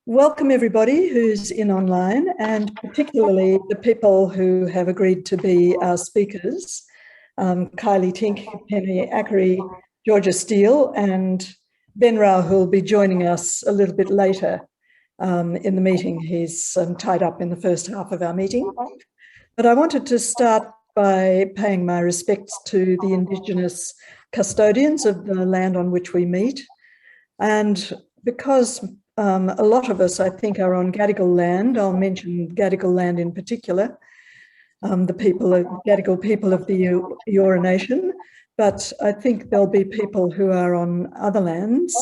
Welcome everybody who's in online, and particularly the people who have agreed to be our speakers. Kylea, Tink, Penny, Ackery, Georgia Steele, and Ben Raue, who will be joining us a little bit later in the meeting. He's tied up in the first half of our meeting. But I wanted to start by paying my respects to the Indigenous custodians of the land on which we meet. And because a lot of us, I think, are on Gadigal land, I'll mention Gadigal land in particular, the Gadigal people of the Eora Nation, but I think there'll be people who are on other lands,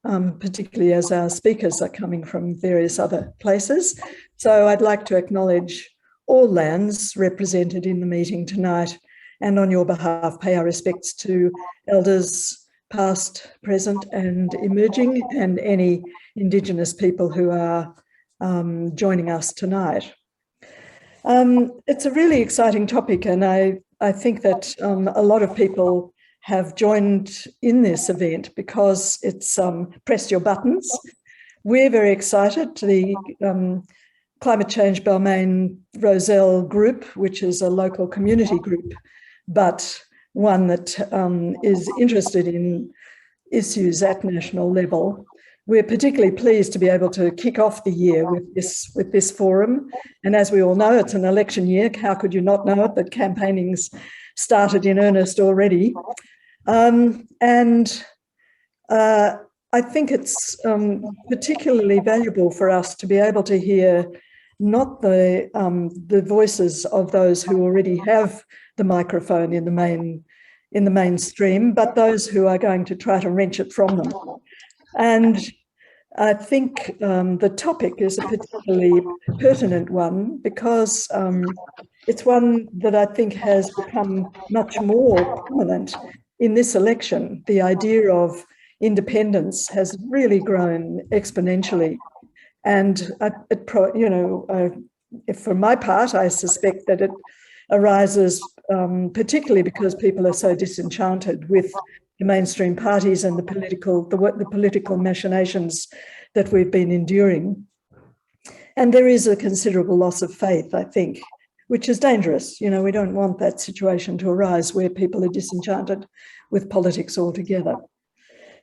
particularly as our speakers are coming from various other places. So I'd like to acknowledge all lands represented in the meeting tonight, and on your behalf pay our respects to elders past, present and emerging, and any Indigenous people who are joining us tonight. It's a really exciting topic, and I think that a lot of people have joined in this event because it's pressed your buttons. We're very excited. The Climate Change Balmain-Rozelle group, which is a local community group, but one that is interested in issues at national level. We're particularly pleased to be able to kick off the year with this forum. And as we all know, it's an election year. How could you not know it? That campaigning's started in earnest already. I think it's particularly valuable for us to be able to hear not the voices of those who already have the microphone in the mainstream, but those who are going to try to wrench it from them. And I think the topic is a particularly pertinent one because it's one that I think has become much more prominent in this election. The idea of independence has really grown exponentially. And for my part, I suspect that it arises particularly because people are so disenchanted with the mainstream parties and the political machinations that we've been enduring. And there is a considerable loss of faith, I think, which is dangerous. You know, we don't want that situation to arise where people are disenchanted with politics altogether.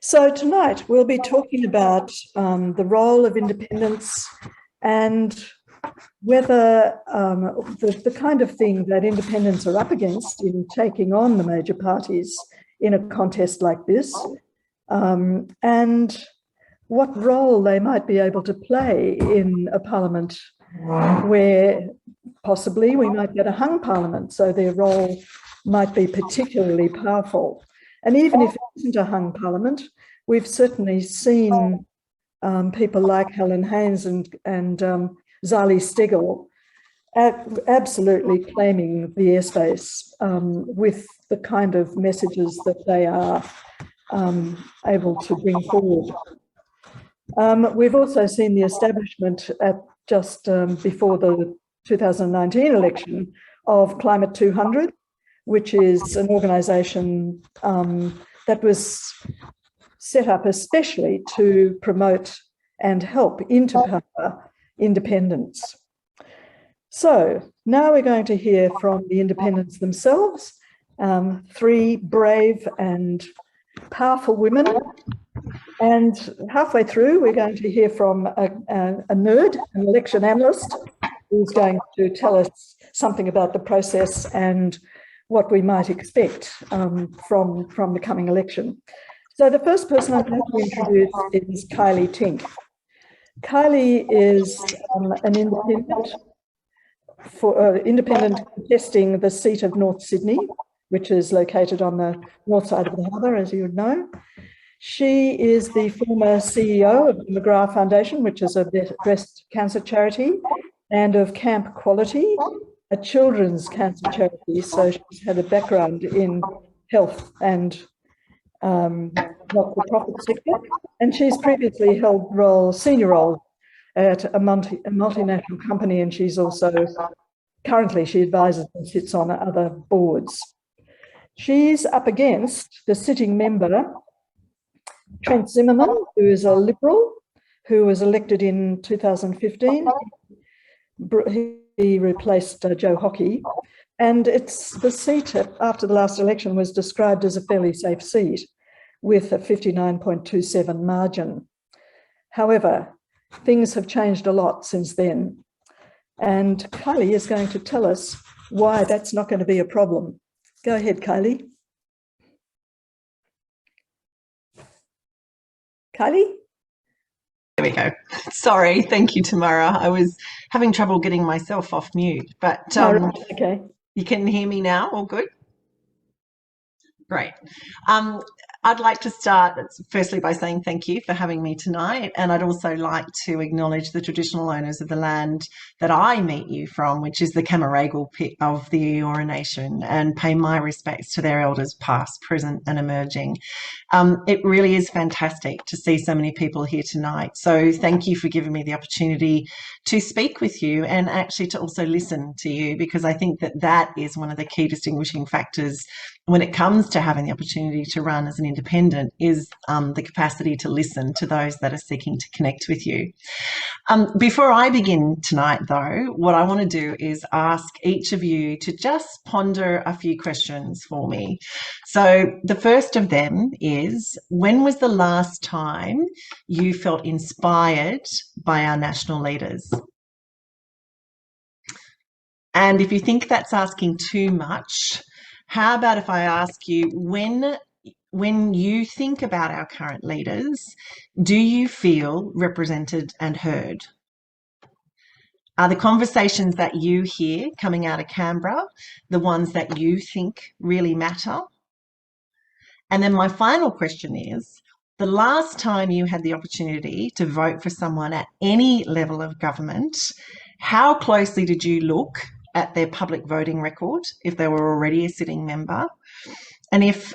So tonight we'll be talking about the role of independence and whether the kind of thing that independents are up against in taking on the major parties in a contest like this, and what role they might be able to play in a parliament where possibly we might get a hung parliament, so their role might be particularly powerful. And even if it isn't a hung parliament, we've certainly seen people like Helen Haynes and Zali Steele absolutely claiming the airspace with the kind of messages that they are able to bring forward. We've also seen the establishment at just before the 2019 election of Climate 200, which is an organisation that was set up especially to promote and help interpower independence. So now we're going to hear from the independents themselves, three brave and powerful women. And halfway through, we're going to hear from a nerd, an election analyst, who's going to tell us something about the process and what we might expect from the coming election. So the first person I'm going to introduce is Kylea Tink. Kylea is an independent contesting the seat of North Sydney, which is located on the north side of the harbour, as you would know. She is the former CEO of the McGrath Foundation, which is a breast cancer charity, and of Camp Quality, a children's cancer charity. So she's had a background in health and not-for-profit sector, and she's previously held senior role at a multinational company, and she's also currently she advises and sits on other boards. She's up against the sitting member, Trent Zimmerman, who is a Liberal, who was elected in 2015. He replaced Joe Hockey. And the seat after the last election was described as a fairly safe seat with a 59.27 margin. However, things have changed a lot since then. And Kylea is going to tell us why that's not going to be a problem. Go ahead, Kylea. Kylea? There we go. Sorry. Thank you, Tamara. I was having trouble getting myself off mute, but okay. You can hear me now. All good? Great. I'd like to start firstly by saying thank you for having me tonight, and I'd also like to acknowledge the traditional owners of the land that I meet you from, which is the Camaragal of the Eora Nation, and pay my respects to their elders past, present and emerging. It really is fantastic to see so many people here tonight. So thank you for giving me the opportunity to speak with you and actually to also listen to you, because I think that that is one of the key distinguishing factors when it comes to having the opportunity to run as an independent, is the capacity to listen to those that are seeking to connect with you. Before I begin tonight, though, what I want to do is ask each of you to just ponder a few questions for me. So the first of them is, when was the last time you felt inspired by our national leaders? And if you think that's asking too much, how about if I ask you, when you think about our current leaders, do you feel represented and heard? Are the conversations that you hear coming out of Canberra the ones that you think really matter? And then my final question is, the last time you had the opportunity to vote for someone at any level of government, how closely did you look at their public voting record, if they were already a sitting member? And if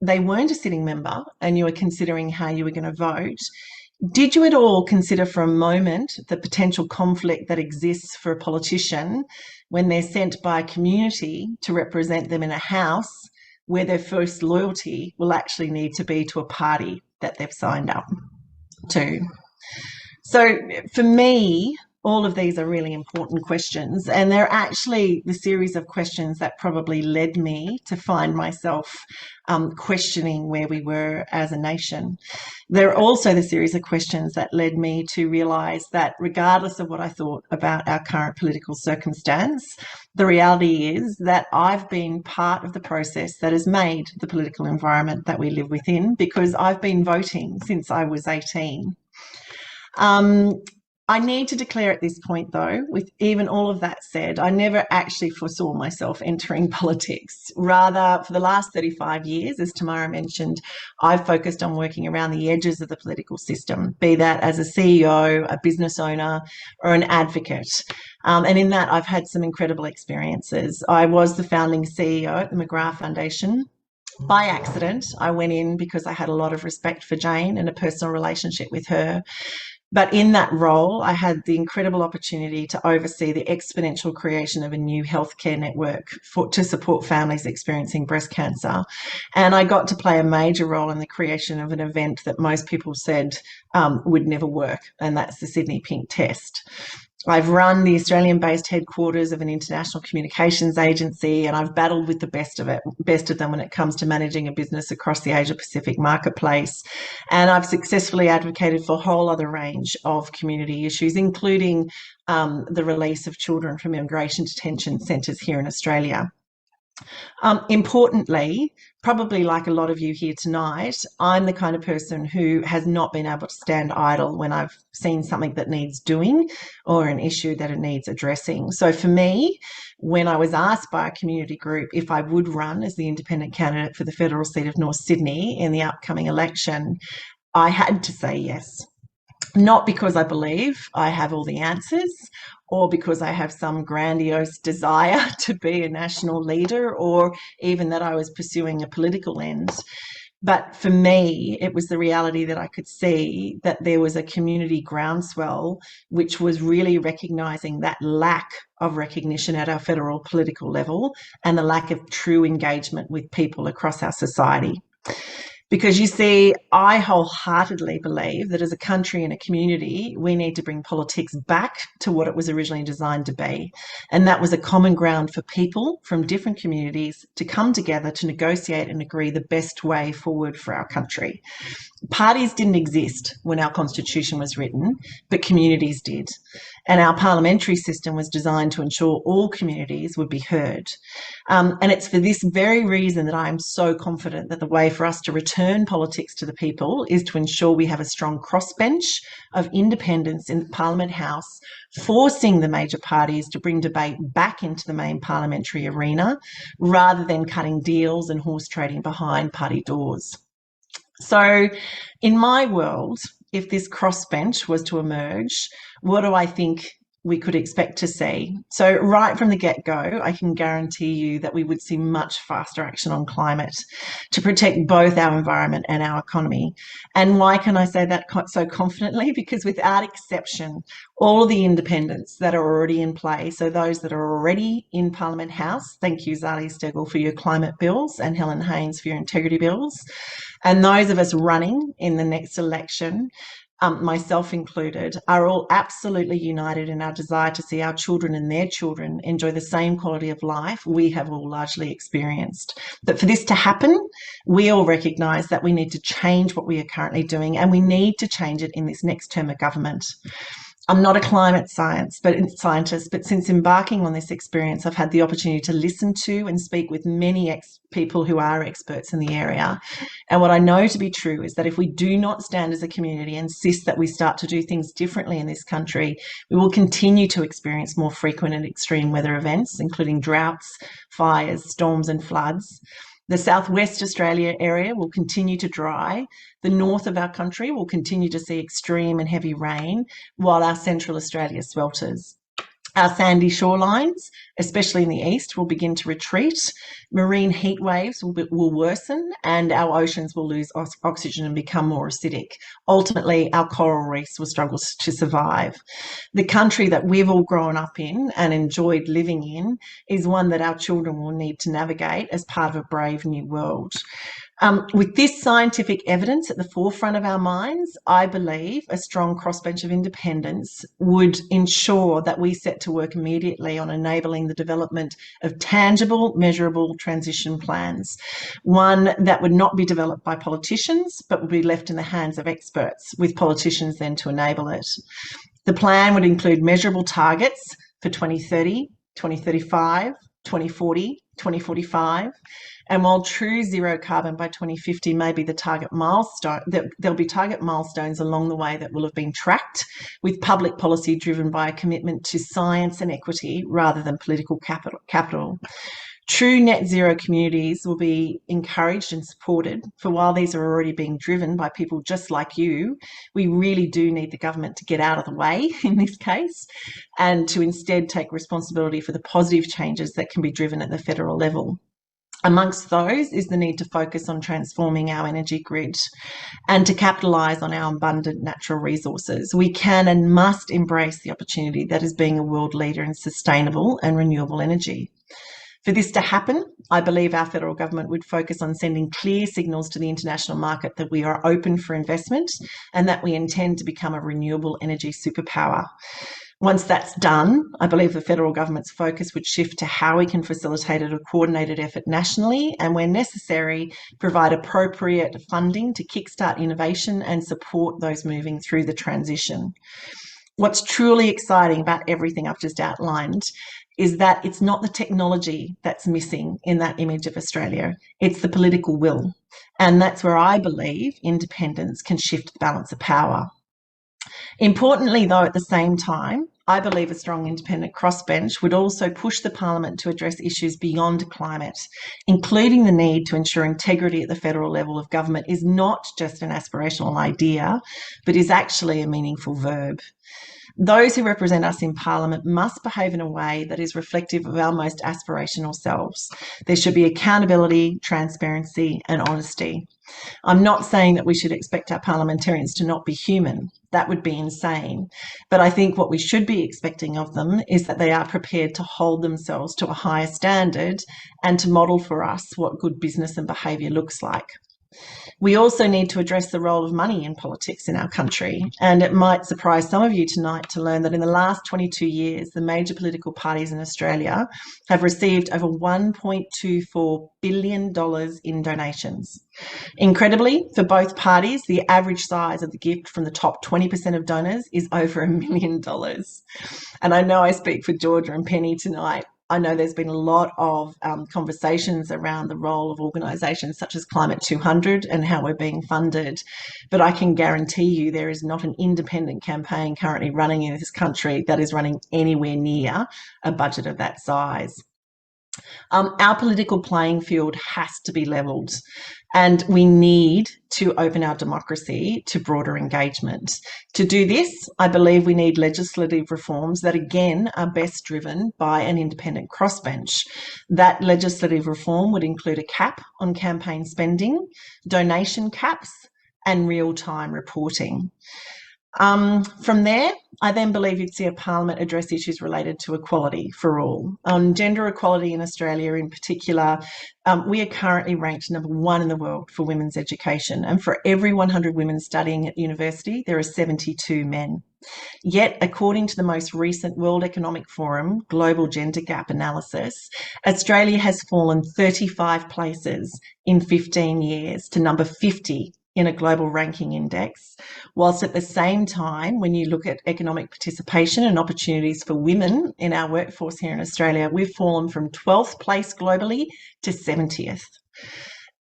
they weren't a sitting member and you were considering how you were going to vote, did you at all consider for a moment the potential conflict that exists for a politician when they're sent by a community to represent them in a house where their first loyalty will actually need to be to a party that they've signed up to? So for me, all of these are really important questions, and they're actually the series of questions that probably led me to find myself questioning where we were as a nation. They're also the series of questions that led me to realise that regardless of what I thought about our current political circumstance, the reality is that I've been part of the process that has made the political environment that we live within, because I've been voting since I was 18. I need to declare at this point, though, with even all of that said, I never actually foresaw myself entering politics. Rather, for the last 35 years, as Tamara mentioned, I've focused on working around the edges of the political system, be that as a CEO, a business owner, or an advocate. And in that, I've had some incredible experiences. I was the founding CEO at the McGrath Foundation. By accident, I went in because I had a lot of respect for Jane and a personal relationship with her. But in that role, I had the incredible opportunity to oversee the exponential creation of a new healthcare network to support families experiencing breast cancer. And I got to play a major role in the creation of an event that most people said would never work, and that's the Sydney Pink Test. I've run the Australian-based headquarters of an international communications agency, and I've battled with the best of them when it comes to managing a business across the Asia-Pacific marketplace. And I've successfully advocated for a whole other range of community issues, including the release of children from immigration detention centres here in Australia. Importantly, probably like a lot of you here tonight, I'm the kind of person who has not been able to stand idle when I've seen something that needs doing or an issue that it needs addressing. So for me, when I was asked by a community group if I would run as the independent candidate for the federal seat of North Sydney in the upcoming election, I had to say yes. Not because I believe I have all the answers, or because I have some grandiose desire to be a national leader, or even that I was pursuing a political end. But for me, it was the reality that I could see that there was a community groundswell which was really recognising that lack of recognition at our federal political level and the lack of true engagement with people across our society. Because you see, I wholeheartedly believe that as a country and a community, we need to bring politics back to what it was originally designed to be. And that was a common ground for people from different communities to come together to negotiate and agree the best way forward for our country. Parties didn't exist when our constitution was written, but communities did. And our parliamentary system was designed to ensure all communities would be heard. And it's for this very reason that I am so confident that the way for us to return politics to the people is to ensure we have a strong crossbench of independence in the Parliament House, forcing the major parties to bring debate back into the main parliamentary arena, rather than cutting deals and horse trading behind party doors. So in my world, if this crossbench was to emerge, what do I think we could expect to see? So right from the get-go, I can guarantee you that we would see much faster action on climate to protect both our environment and our economy. And why can I say that so confidently? Because without exception, all of the independents that are already in play, so those that are already in Parliament House, thank you Zali Steggall for your climate bills and Helen Haynes for your integrity bills, and those of us running in the next election, myself included, are all absolutely united in our desire to see our children and their children enjoy the same quality of life we have all largely experienced. But for this to happen, we all recognise that we need to change what we are currently doing, and we need to change it in this next term of government. I'm not a climate scientist, but since embarking on this experience, I've had the opportunity to listen to and speak with many people who are experts in the area. And what I know to be true is that if we do not stand as a community and insist that we start to do things differently in this country, we will continue to experience more frequent and extreme weather events, including droughts, fires, storms and floods. The southwest Australia area will continue to dry. The north of our country will continue to see extreme and heavy rain, while our central Australia swelters. Our sandy shorelines, especially in the east, will begin to retreat. Marine heat waves will worsen, and our oceans will lose oxygen and become more acidic. Ultimately, our coral reefs will struggle to survive. The country that we've all grown up in and enjoyed living in is one that our children will need to navigate as part of a brave new world. With this scientific evidence at the forefront of our minds, I believe a strong crossbench of independents would ensure that we set to work immediately on enabling the development of tangible, measurable transition plans, one that would not be developed by politicians, but would be left in the hands of experts, with politicians then to enable it. The plan would include measurable targets for 2030, 2035, 2040, 2045. And while true zero carbon by 2050 may be the target milestone, there'll be target milestones along the way that will have been tracked, with public policy driven by a commitment to science and equity rather than political capital. True net zero communities will be encouraged and supported, for while these are already being driven by people just like you, we really do need the government to get out of the way in this case and to instead take responsibility for the positive changes that can be driven at the federal level. Amongst those is the need to focus on transforming our energy grid and to capitalise on our abundant natural resources. We can and must embrace the opportunity that is being a world leader in sustainable and renewable energy. For this to happen, I believe our federal government would focus on sending clear signals to the international market that we are open for investment and that we intend to become a renewable energy superpower. Once that's done, I believe the federal government's focus would shift to how we can facilitate a coordinated effort nationally and, where necessary, provide appropriate funding to kickstart innovation and support those moving through the transition. What's truly exciting about everything I've just outlined is that it's not the technology that's missing in that image of Australia, it's the political will. And that's where I believe independence can shift the balance of power. Importantly, though, at the same time, I believe a strong independent crossbench would also push the Parliament to address issues beyond climate, including the need to ensure integrity at the federal level of government is not just an aspirational idea, but is actually a meaningful verb. Those who represent us in Parliament must behave in a way that is reflective of our most aspirational selves. There should be accountability, transparency and honesty. I'm not saying that we should expect our parliamentarians to not be human. That would be insane. But I think what we should be expecting of them is that they are prepared to hold themselves to a higher standard and to model for us what good business and behaviour looks like. We also need to address the role of money in politics in our country. And it might surprise some of you tonight to learn that in the last 22 years, the major political parties in Australia have received over $1.24 billion in donations. Incredibly, for both parties, the average size of the gift from the top 20% of donors is over $1 million. And I know I speak for Georgia and Penny tonight. I know there's been a lot of conversations around the role of organisations such as Climate 200 and how we're being funded, but I can guarantee you there is not an independent campaign currently running in this country that is running anywhere near a budget of that size. Our political playing field has to be levelled, and we need to open our democracy to broader engagement. To do this, I believe we need legislative reforms that, again, are best driven by an independent crossbench. That legislative reform would include a cap on campaign spending, donation caps, and real-time reporting. From there, I then believe you'd see a parliament address issues related to equality for all. On gender equality in Australia in particular, we are currently ranked #1 in the world for women's education. And for every 100 women studying at university, there are 72 men. Yet, according to the most recent World Economic Forum Global Gender Gap Analysis, Australia has fallen 35 places in 15 years to number 50 in a global ranking index, whilst at the same time, when you look at economic participation and opportunities for women in our workforce here in Australia, we've fallen from 12th place globally to 70th.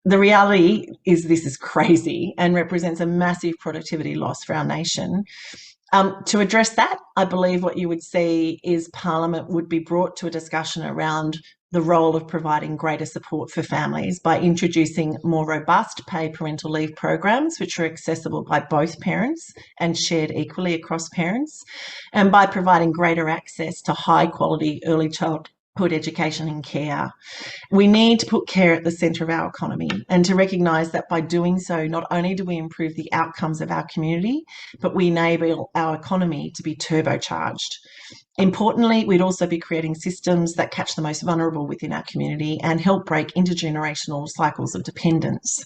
The reality is this is crazy and represents a massive productivity loss for our nation. To address that, I believe what you would see is Parliament would be brought to a discussion around the role of providing greater support for families by introducing more robust paid parental leave programs, which are accessible by both parents and shared equally across parents, and by providing greater access to high quality early childhood education and care. We need to put care at the centre of our economy and to recognise that by doing so, not only do we improve the outcomes of our community, but we enable our economy to be turbocharged. Importantly, we'd also be creating systems that catch the most vulnerable within our community and help break intergenerational cycles of dependence.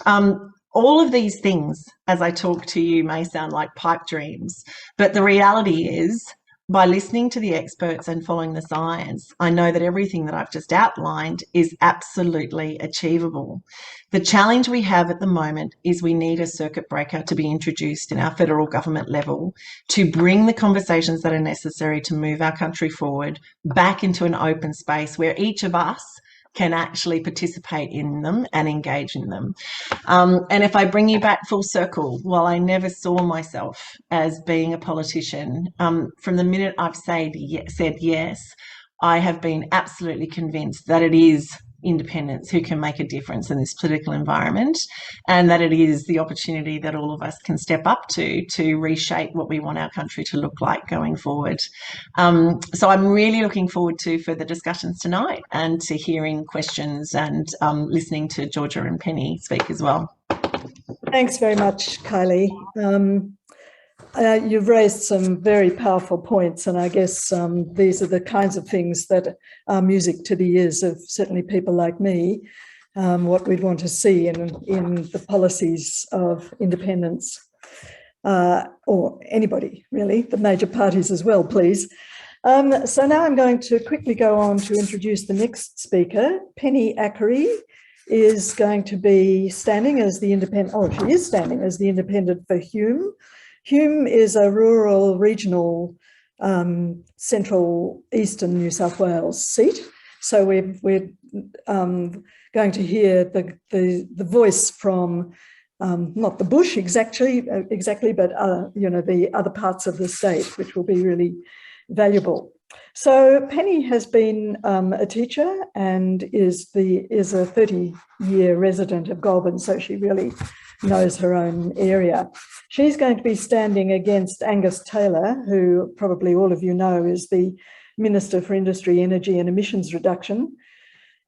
All of these things, as I talk to you, may sound like pipe dreams, but the reality is, by listening to the experts and following the science, I know that everything that I've just outlined is absolutely achievable. The challenge we have at the moment is we need a circuit breaker to be introduced in our federal government level to bring the conversations that are necessary to move our country forward back into an open space where each of us can actually participate in them and engage in them. And if I bring you back full circle, while I never saw myself as being a politician, from the minute I've said yes, I have been absolutely convinced that it is independents who can make a difference in this political environment, and that it is the opportunity that all of us can step up to reshape what we want our country to look like going forward. So I'm really looking forward to further discussions tonight and to hearing questions and listening to Georgia and Penny speak as well. Thanks very much, Kylie. You've raised some very powerful points, and I guess these are the kinds of things that are music to the ears of certainly people like me, what we'd want to see in the policies of independents, or anybody really, the major parties as well, please. So now I'm going to quickly go on to introduce the next speaker. Penny Ackery is going to be standing as the independent, she is standing as the independent for Hume. Hume is a rural, regional, central eastern New South Wales seat. So we're going to hear the voice from not the bush exactly, but the other parts of the state, which will be really valuable. So Penny has been a teacher and is a 30-year resident of Goulburn, so she really knows her own area. She's going to be standing against Angus Taylor, who probably all of you know is the Minister for Industry, Energy and Emissions Reduction.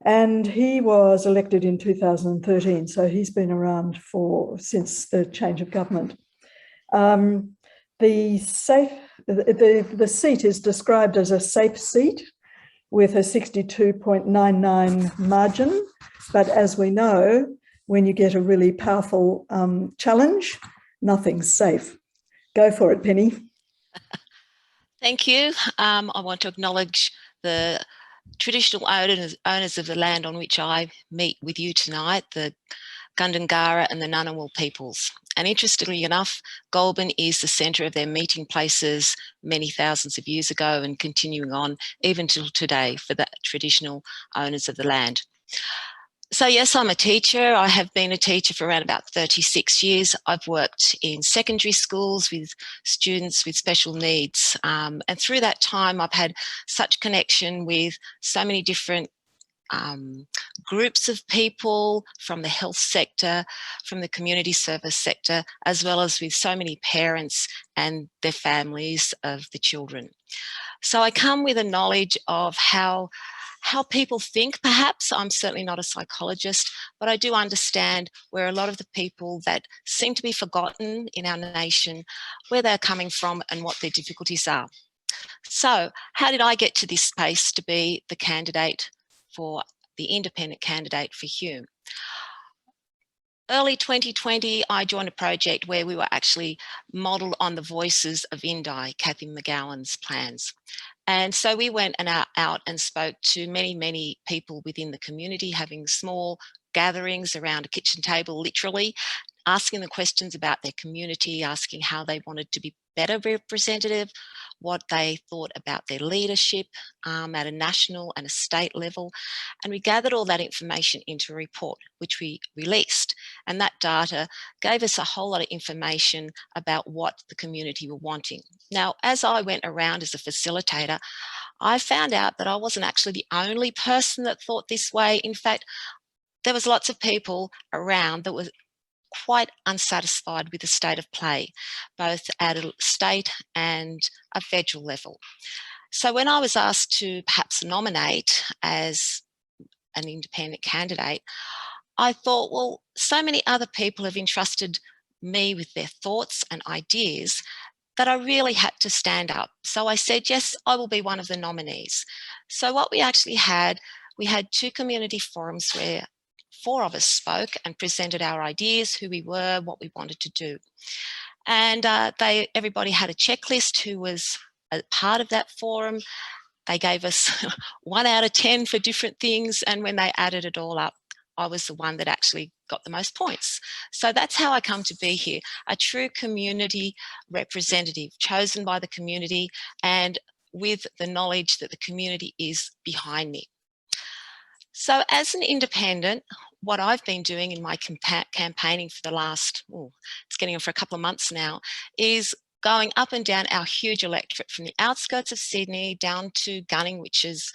And he was elected in 2013, so he's been around since the change of government. The seat is described as a safe seat with a 62.99 margin, but as we know, when you get a really powerful challenge, nothing's safe. Go for it, Penny. Thank you. I want to acknowledge the traditional owners of the land on which I meet with you tonight, the Gundungara and the Ngunnawal peoples. And interestingly enough, Goulburn is the centre of their meeting places many thousands of years ago and continuing on even till today for the traditional owners of the land. So yes, I'm a teacher. I have been a teacher for around about 36 years. I've worked in secondary schools with students with special needs. And through that time, I've had such connection with so many different groups of people from the health sector, from the community service sector, as well as with so many parents and their families of the children. So I come with a knowledge of how people think. Perhaps I'm certainly not a psychologist, but I do understand where a lot of the people that seem to be forgotten in our nation, where they're coming from and what their difficulties are. So how did I get to this space to be the candidate for the independent candidate for Hume? Early 2020, I joined a project where we were actually modelled on the voices of Indi, Cathy McGowan's plans. And so we went out and spoke to many, many people within the community, having small gatherings around a kitchen table, literally, asking the questions about their community, asking how they wanted to be better representative, what they thought about their leadership at a national and a state level. And we gathered all that information into a report, which we released. And that data gave us a whole lot of information about what the community were wanting. Now, as I went around as a facilitator, I found out that I wasn't actually the only person that thought this way. In fact, there was lots of people around that were quite unsatisfied with the state of play, both at a state and a federal level. So when I was asked to perhaps nominate as an independent candidate, I thought, well, so many other people have entrusted me with their thoughts and ideas that I really had to stand up. So I said, yes, I will be one of the nominees. So what we actually had, we had 2 community forums where 4 of us spoke and presented our ideas, who we were, what we wanted to do. And everybody had a checklist who was a part of that forum. They gave us 1 out of 10 for different things. And when they added it all up, I was the one that actually got the most points. So that's how I come to be here, a true community representative, chosen by the community and with the knowledge that the community is behind me. So as an independent, what I've been doing in my campaigning for the last, it's getting on for a couple of months now, is going up and down our huge electorate from the outskirts of Sydney down to Gunning, which is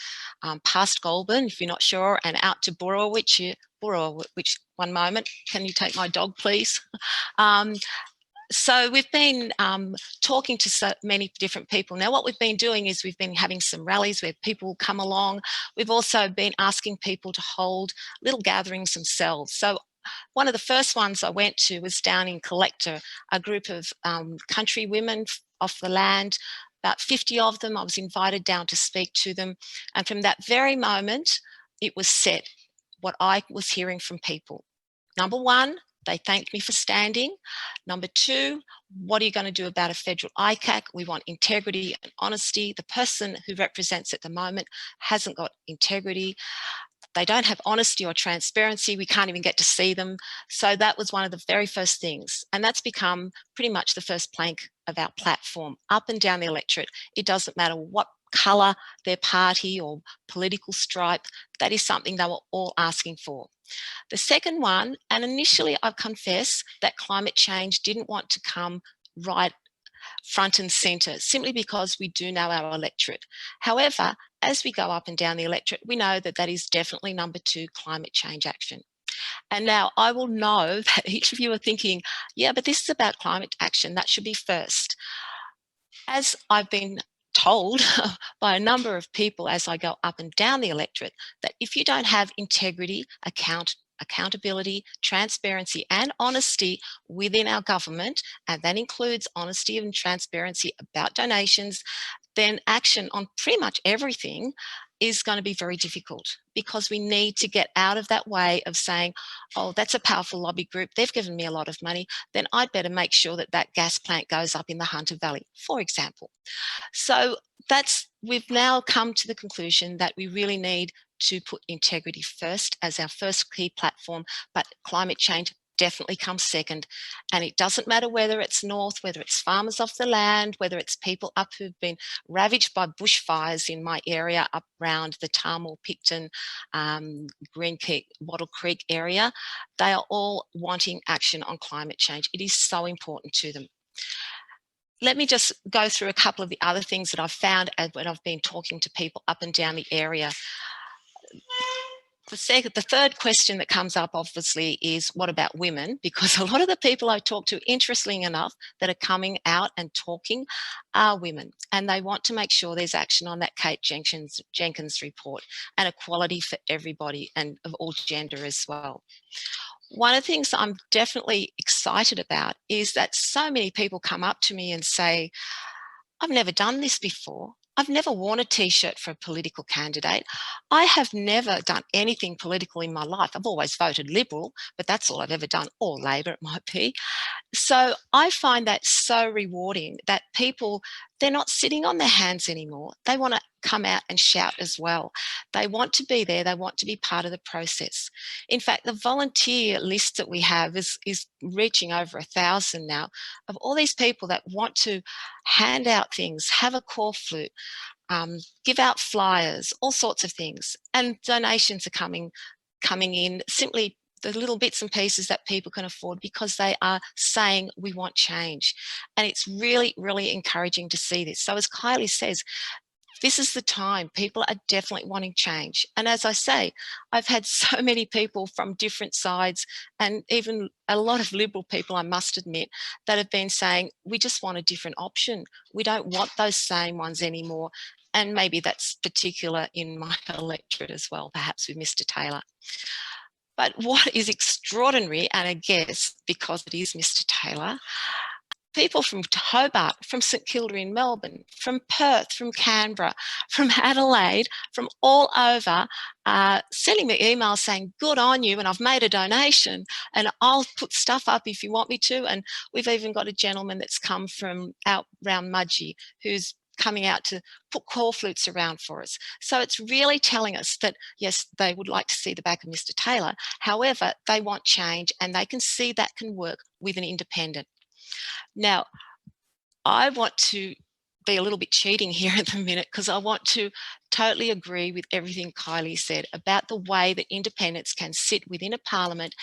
past Goulburn, if you're not sure, and out to Raue, which one moment, can you take my dog, please? So we've been talking to so many different people. Now, what we've been doing is we've been having some rallies where people come along. We've also been asking people to hold little gatherings themselves. So one of the first ones I went to was down in Collector, a group of country women off the land, about 50 of them. I was invited down to speak to them. And from that very moment, it was set what I was hearing from people. Number 1, they thanked me for standing. Number 2, what are you going to do about a federal ICAC? We want integrity and honesty. The person who represents at the moment hasn't got integrity. They don't have honesty or transparency. We can't even get to see them. So that was one of the very first things. And that's become pretty much the first plank of our platform, up and down the electorate. It doesn't matter what colour their party or political stripe, that is something they were all asking for. The second one, and initially I confess that climate change didn't want to come right front and centre, simply because we do know our electorate. However, as we go up and down the electorate, we know that that is definitely number 2, climate change action. And now I will know that each of you are thinking, yeah, but this is about climate action, that should be first. As I've been told by a number of people as I go up and down the electorate, that if you don't have integrity, accountability, transparency and honesty within our government, and that includes honesty and transparency about donations, then action on pretty much everything is going to be very difficult because we need to get out of that way of saying, oh, that's a powerful lobby group, they've given me a lot of money, then I'd better make sure that that gas plant goes up in the Hunter Valley, for example. So we've now come to the conclusion that we really need to put integrity first as our first key platform, but climate change definitely comes second. And it doesn't matter whether it's north, whether it's farmers off the land, whether it's people up who've been ravaged by bushfires in my area up around the Tamil, Picton, Green Creek, Wattle Creek area. They are all wanting action on climate change. It is so important to them. Let me just go through a couple of the other things that I've found when I've been talking to people up and down the area. The third question that comes up, obviously, is what about women? Because a lot of the people I talk to, interestingly enough, that are coming out and talking are women. And they want to make sure there's action on that Kate Jenkins report and equality for everybody and of all gender as well. One of the things that I'm definitely excited about is that so many people come up to me and say, I've never done this before. I've never worn a T-shirt for a political candidate. I have never done anything political in my life. I've always voted Liberal, but that's all I've ever done, or Labor it might be. So I find that so rewarding that people, they're not sitting on their hands anymore. They want to come out and shout as well. They want to be there. They want to be part of the process. In fact, the volunteer list that we have is reaching over 1,000 now of all these people that want to hand out things, have a call flute, give out flyers, all sorts of things. And donations are coming in, simply the little bits and pieces that people can afford because they are saying we want change. And it's really, really encouraging to see this. So as Kylie says, this is the time. People are definitely wanting change. And as I say, I've had so many people from different sides and even a lot of Liberal people, I must admit, that have been saying, we just want a different option. We don't want those same ones anymore. And maybe that's particular in my electorate as well, perhaps with Mr. Taylor. But what is extraordinary, and I guess because it is Mr. Taylor, people from Hobart, from St Kilda in Melbourne, from Perth, from Canberra, from Adelaide, from all over, sending me emails saying, good on you, and I've made a donation, and I'll put stuff up if you want me to. And we've even got a gentleman that's come from out round Mudgee who's coming out to put call flutes around for us. So it's really telling us that, yes, they would like to see the back of Mr. Taylor. However, they want change and they can see that can work with an independent. Now, I want to be a little bit cheating here at the minute because I want to totally agree with everything Kylie said about the way that independents can sit within a parliament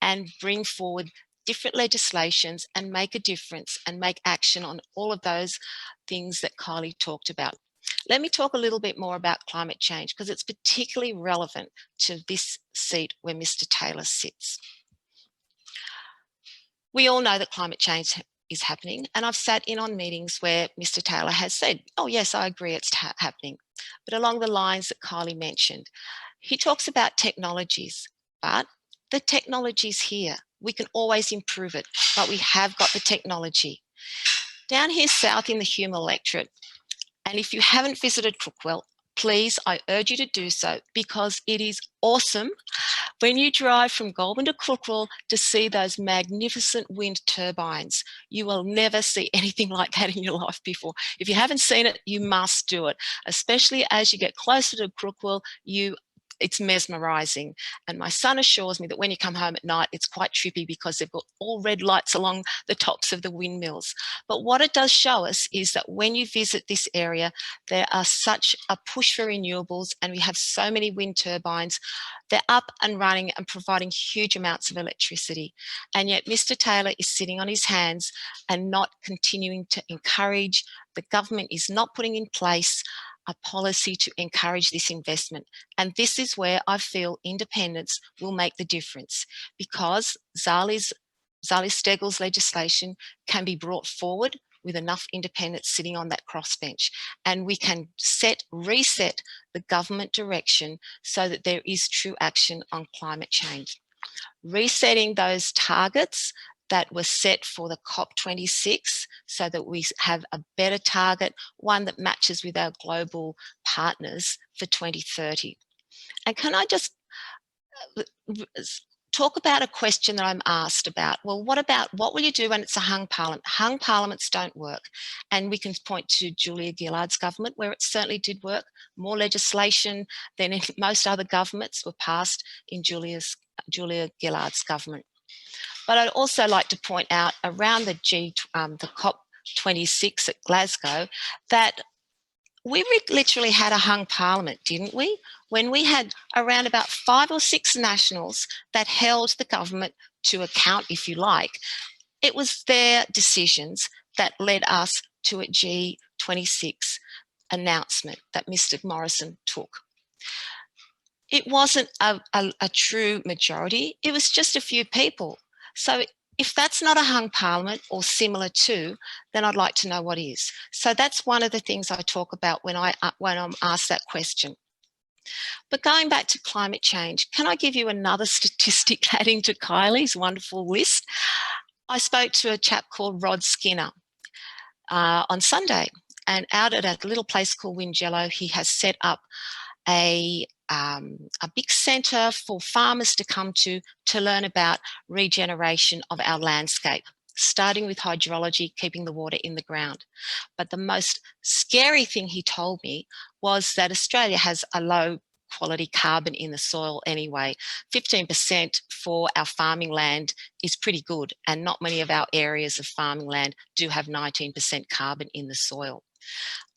and bring forward different legislations and make a difference and make action on all of those things that Kylie talked about. Let me talk a little bit more about climate change because it's particularly relevant to this seat where Mr. Taylor sits. We all know that climate change is happening, and I've sat in on meetings where Mr. Taylor has said, oh yes, I agree it's happening, but along the lines that Kylie mentioned. He talks about technologies, but the technology's here. We can always improve it, but we have got the technology. Down here south in the Hume electorate, and if you haven't visited Crookwell, please, I urge you to do so because it is awesome when you drive from Goulburn to Crookwell to see those magnificent wind turbines. You will never see anything like that in your life before. If you haven't seen it, you must do it, especially as you get closer to Crookwell. It's mesmerising. And my son assures me that when you come home at night, it's quite trippy because they've got all red lights along the tops of the windmills. But what it does show us is that when you visit this area, there are such a push for renewables and we have so many wind turbines. They're up and running and providing huge amounts of electricity. And yet Mr. Taylor is sitting on his hands and not continuing to encourage. The government is not putting in place a policy to encourage this investment. And this is where I feel independents will make the difference because Zali Steggall's legislation can be brought forward with enough independents sitting on that crossbench. And we can reset the government direction so that there is true action on climate change. Resetting those targets that were set for the COP26 so that we have a better target, one that matches with our global partners for 2030. And can I just talk about a question that I'm asked about? Well, what will you do when it's a hung parliament? Hung parliaments don't work. And we can point to Julia Gillard's government, where it certainly did work. More legislation than in most other governments were passed in Julia Gillard's government. But I'd also like to point out around the COP26 at Glasgow that we literally had a hung parliament, didn't we? When we had around about 5 or 6 nationals that held the government to account, if you like. It was their decisions that led us to a G26 announcement that Mr. Morrison took. It wasn't a true majority. It was just a few people. So if that's not a hung parliament or similar to, then I'd like to know what is. So that's one of the things I talk about when I'm asked that question. But going back to climate change, can I give you another statistic adding to Kylea's wonderful list? I spoke to a chap called Rod Skinner on Sunday, and out at a little place called Wingello, he has set up a big centre for farmers to come to learn about regeneration of our landscape, starting with hydrology, keeping the water in the ground. But the most scary thing he told me was that Australia has a low quality carbon in the soil anyway. 15% for our farming land is pretty good, and not many of our areas of farming land do have 19% carbon in the soil.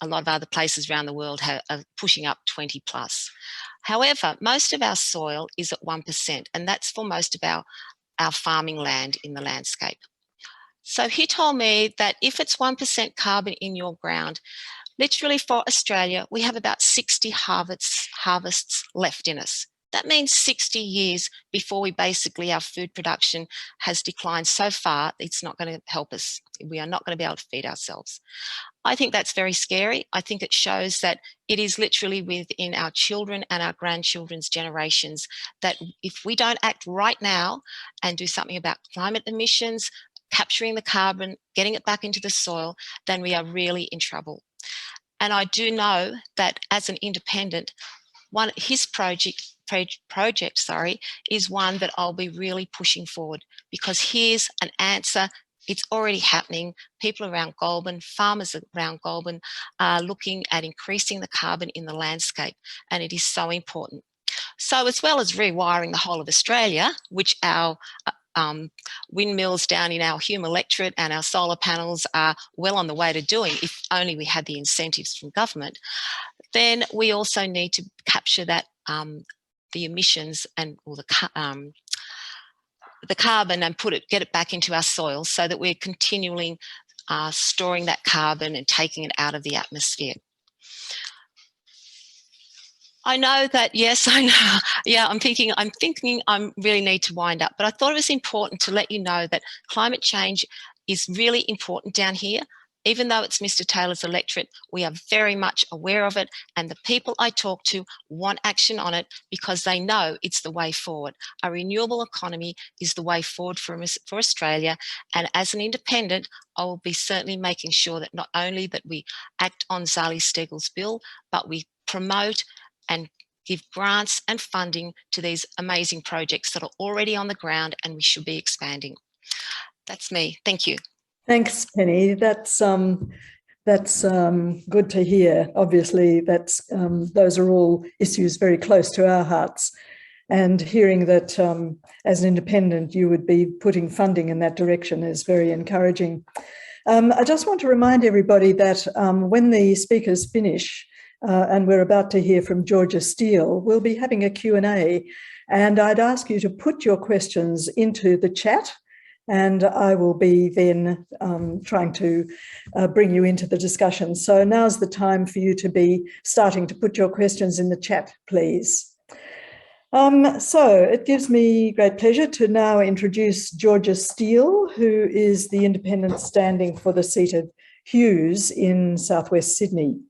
A lot of other places around the world are pushing up 20 plus. However, most of our soil is at 1%, and that's for most of our farming land in the landscape. So he told me that if it's 1% carbon in your ground, literally for Australia, we have about 60 harvests left in us. That means 60 years before our food production has declined so far, it's not going to help us. We are not going to be able to feed ourselves. I think that's very scary. I think it shows that it is literally within our children and our grandchildren's generations that if we don't act right now and do something about climate emissions, capturing the carbon, getting it back into the soil, then we are really in trouble. And I do know that as an independent, his project is one that I'll be really pushing forward, because here's an answer. It's already happening. People around Goulburn, farmers around Goulburn are looking at increasing the carbon in the landscape, and it is so important. So as well as rewiring the whole of Australia, which our windmills down in our Hume electorate and our solar panels are well on the way to doing, if only we had the incentives from government, then we also need to capture that the emissions or the carbon and get it back into our soil so that we're continually storing that carbon and taking it out of the atmosphere. I know that, yes, I know. Yeah, I'm thinking I really need to wind up, but I thought it was important to let you know that climate change is really important down here. Even though it's Mr. Taylor's electorate, we are very much aware of it, and the people I talk to want action on it because they know it's the way forward. A renewable economy is the way forward for Australia, and as an independent, I will be certainly making sure that not only that we act on Zali Steagall's bill, but we promote and give grants and funding to these amazing projects that are already on the ground and we should be expanding. That's me. Thank you. Thanks, Penny. That's good to hear. Obviously, those are all issues very close to our hearts. And hearing that as an independent, you would be putting funding in that direction is very encouraging. I just want to remind everybody that when the speakers finish, and we're about to hear from Georgia Steele, we'll be having a Q&A. And I'd ask you to put your questions into the chat, and I will be then trying to bring you into the discussion. So now's the time for you to be starting to put your questions in the chat, please. So it gives me great pleasure to now introduce Georgia Steele, who is the independent standing for the seat of Hughes in southwest Sydney.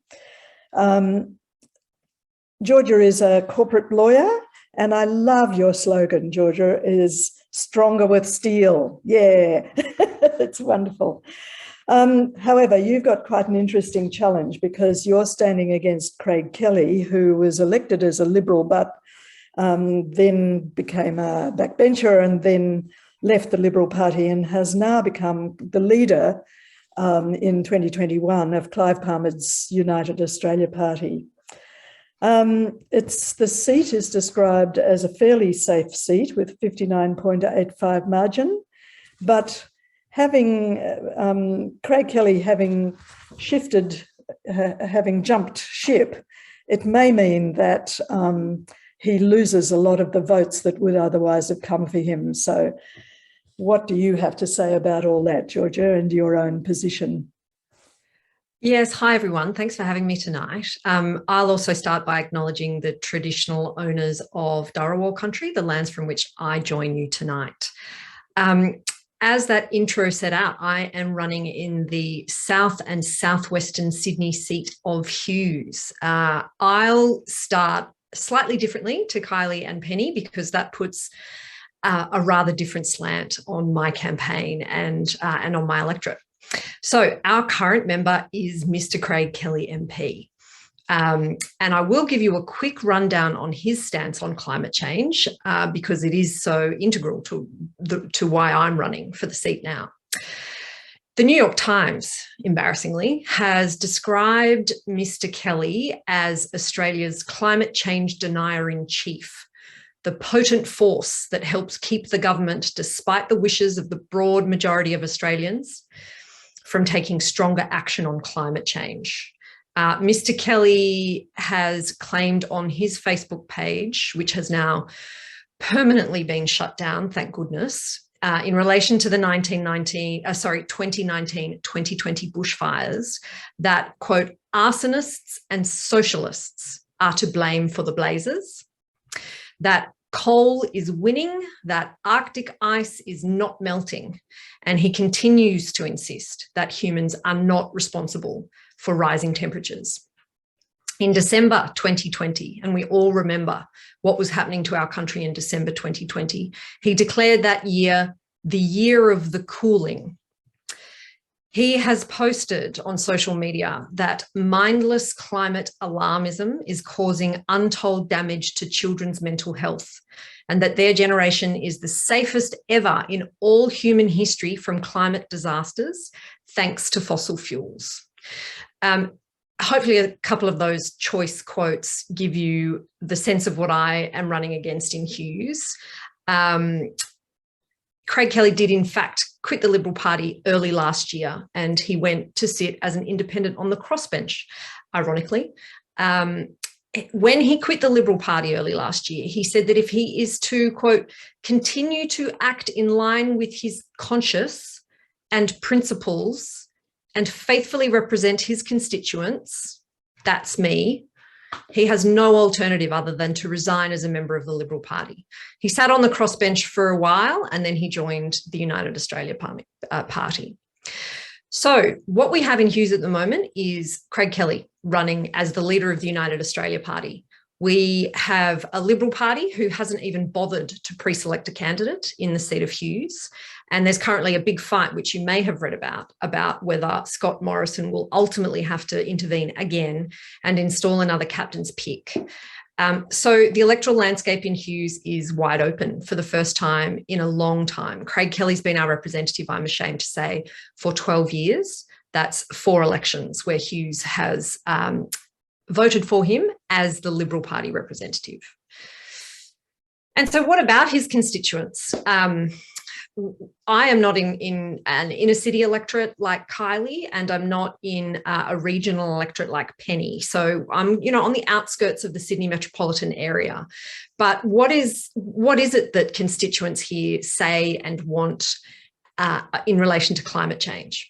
Georgia is a corporate lawyer, and I love your slogan, Georgia, is Stronger with Steele. Yeah, it's wonderful. However, you've got quite an interesting challenge because you're standing against Craig Kelly, who was elected as a Liberal, but then became a backbencher and then left the Liberal Party and has now become the leader in 2021 of Clive Palmer's United Australia Party. The seat is described as a fairly safe seat with 59.85 margin, but having Craig Kelly having jumped ship, it may mean that he loses a lot of the votes that would otherwise have come for him. So what do you have to say about all that, Georgia, and your own position? Yes, hi everyone. Thanks for having me tonight. I'll also start by acknowledging the traditional owners of Raue country, the lands from which I join you tonight. As that intro set out, I am running in the south and southwestern Sydney seat of Hughes. I'll start slightly differently to Kylea and Penny because that puts a rather different slant on my campaign and on my electorate. So our current member is Mr. Craig Kelly MP. And I will give you a quick rundown on his stance on climate change because it is so integral to why I'm running for the seat now. The New York Times, embarrassingly, has described Mr. Kelly as Australia's climate change denier-in-chief, the potent force that helps keep the government, despite the wishes of the broad majority of Australians, from taking stronger action on climate change. Mr. Kelly has claimed on his Facebook page, which has now permanently been shut down, thank goodness, in relation to the 2019-2020 bushfires, that, quote, arsonists and socialists are to blame for the blazes, that coal is winning, that Arctic ice is not melting, and he continues to insist that humans are not responsible for rising temperatures. In December 2020, and we all remember what was happening to our country in December 2020, he declared that year the year of the cooling. He has posted on social media that mindless climate alarmism is causing untold damage to children's mental health and that their generation is the safest ever in all human history from climate disasters, thanks to fossil fuels. Hopefully a couple of those choice quotes give you the sense of what I am running against in Hughes. Craig Kelly did, in fact, quit the Liberal Party early last year, and he went to sit as an independent on the crossbench, ironically. When he quit the Liberal Party early last year, he said that if he is to, quote, continue to act in line with his conscience and principles and faithfully represent his constituents, that's me, he has no alternative other than to resign as a member of the Liberal Party. He sat on the crossbench for a while and then he joined the United Australia Party. So what we have in Hughes at the moment is Craig Kelly running as the leader of the United Australia Party. We have a Liberal Party who hasn't even bothered to pre-select a candidate in the seat of Hughes. And there's currently a big fight, which you may have read about whether Scott Morrison will ultimately have to intervene again and install another captain's pick. So the electoral landscape in Hughes is wide open for the first time in a long time. Craig Kelly's been our representative, I'm ashamed to say, for 12 years. That's 4 elections where Hughes has voted for him as the Liberal Party representative. And so what about his constituents? I am not in an inner city electorate like Kylea, and I'm not in a regional electorate like Penny. So I'm, on the outskirts of the Sydney metropolitan area. But what is it that constituents here say and want in relation to climate change?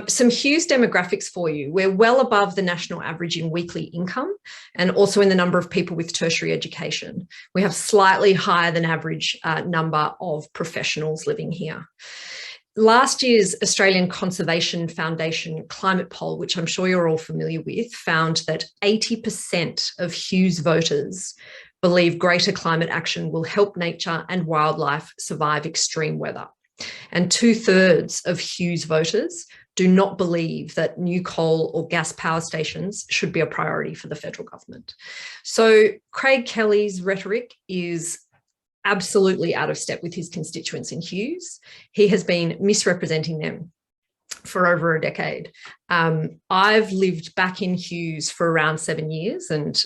Some Hughes demographics for you. We're well above the national average in weekly income and also in the number of people with tertiary education. We have slightly higher than average number of professionals living here. Last year's Australian Conservation Foundation climate poll, which I'm sure you're all familiar with, found that 80% of Hughes voters believe greater climate action will help nature and wildlife survive extreme weather. And 2/3 of Hughes voters do not believe that new coal or gas power stations should be a priority for the federal government. So Craig Kelly's rhetoric is absolutely out of step with his constituents in Hughes. He has been misrepresenting them for over a decade. I've lived back in Hughes for around 7 years and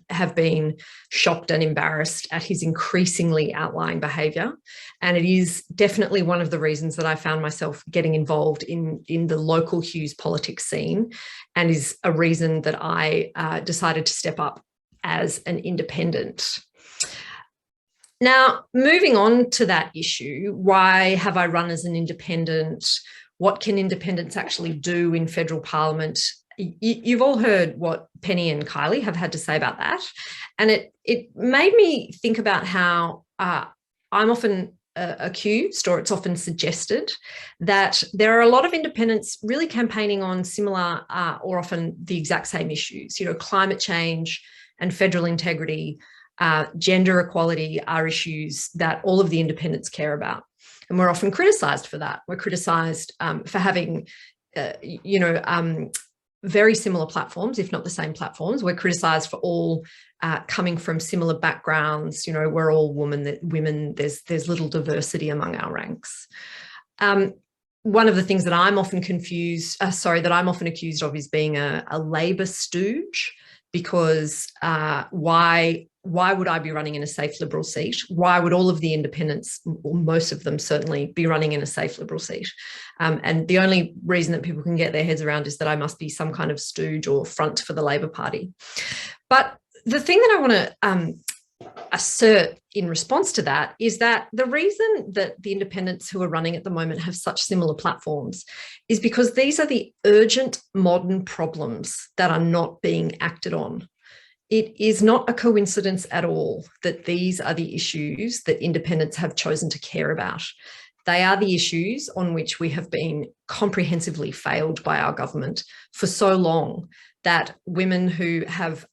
have been shocked and embarrassed at his increasingly outlying behaviour. And it is definitely one of the reasons that I found myself getting involved in the local Hughes politics scene, and is a reason that I decided to step up as an independent. Now, moving on to that issue, why have I run as an independent? What can independents actually do in federal parliament? You've all heard what Penny and Kylea have had to say about that. And it made me think about how I'm often accused, or it's often suggested, that there are a lot of independents really campaigning on similar or often the exact same issues. You know, climate change and federal integrity, gender equality are issues that all of the independents care about. And we're often criticised for that. We're criticised for having, very similar platforms, if not the same platforms. We're criticised for all coming from similar backgrounds. You know, we're all women. There's little diversity among our ranks. One of the things that I'm often accused of is being a Labor stooge, because why would I be running in a safe Liberal seat? Why would all of the independents, or most of them certainly, be running in a safe Liberal seat? And the only reason that people can get their heads around is that I must be some kind of stooge or front for the Labor Party. But the thing that I want to assert in response to that is that the reason that the independents who are running at the moment have such similar platforms is because these are the urgent modern problems that are not being acted on. It is not a coincidence at all that these are the issues that independents have chosen to care about. They are the issues on which we have been comprehensively failed by our government for so long, that women who have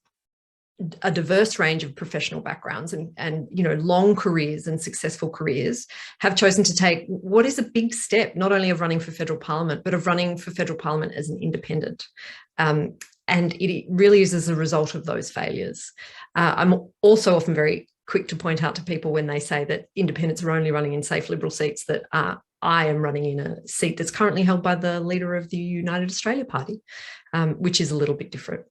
a diverse range of professional backgrounds and long careers and successful careers have chosen to take what is a big step, not only of running for federal parliament, but of running for federal parliament as an independent. And it really is as a result of those failures. I'm also often very quick to point out to people when they say that independents are only running in safe Liberal seats that I am running in a seat that's currently held by the leader of the United Australia Party, which is a little bit different.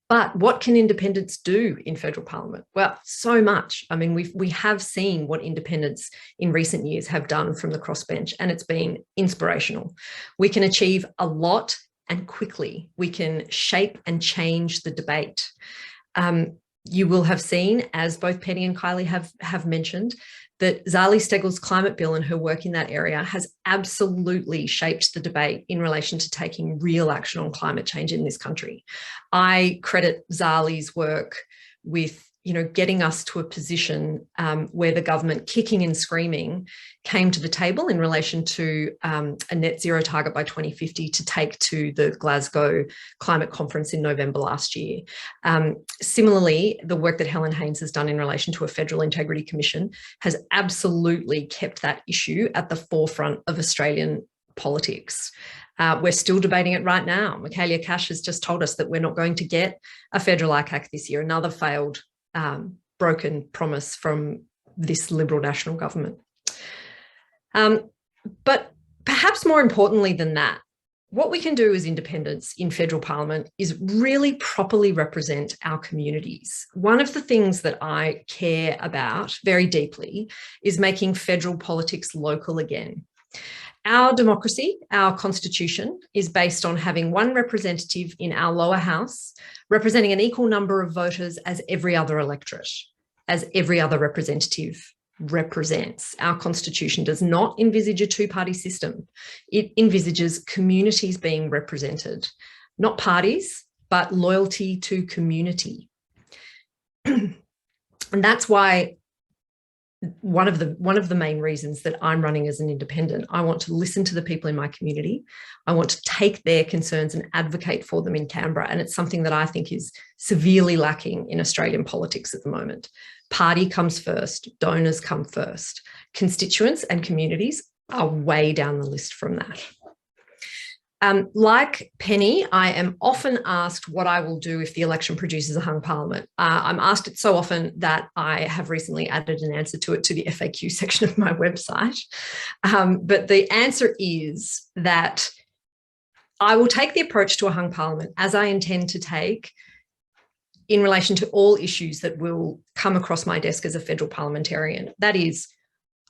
But what can independents do in federal parliament? Well, so much. I mean, we have seen what independents in recent years have done from the crossbench, and it's been inspirational. We can achieve a lot and quickly. We can shape and change the debate. You will have seen, as both Penny and Kylea have mentioned, that Zali Steggall's climate bill and her work in that area has absolutely shaped the debate in relation to taking real action on climate change in this country. I credit Zali's work with getting us to a position where the government, kicking and screaming, came to the table in relation to a net zero target by 2050 to take to the Glasgow Climate Conference in November last year. Similarly, the work that Helen Haines has done in relation to a Federal Integrity Commission has absolutely kept that issue at the forefront of Australian politics. We're still debating it right now. Michaelia Cash has just told us that we're not going to get a federal ICAC this year, another failed broken promise from this Liberal national government. But perhaps more importantly than that, what we can do as independents in federal parliament is really properly represent our communities. One of the things that I care about very deeply is making federal politics local again. Our democracy, our constitution, is based on having one representative in our lower house representing an equal number of voters as every other electorate, as every other representative represents. Our constitution does not envisage a two-party system. It envisages communities being represented, not parties, but loyalty to community. And that's why one of the main reasons that I'm running as an independent. I want to listen to the people in my community. I want to take their concerns and advocate for them in Canberra. And it's something that I think is severely lacking in Australian politics at the moment. Party comes first, donors come first. Constituents and communities are way down the list from that. Like Penny, I am often asked what I will do if the election produces a hung parliament. I'm asked it so often that I have recently added an answer to it to the FAQ section of my website. But the answer is that I will take the approach to a hung parliament as I intend to take in relation to all issues that will come across my desk as a federal parliamentarian. That is,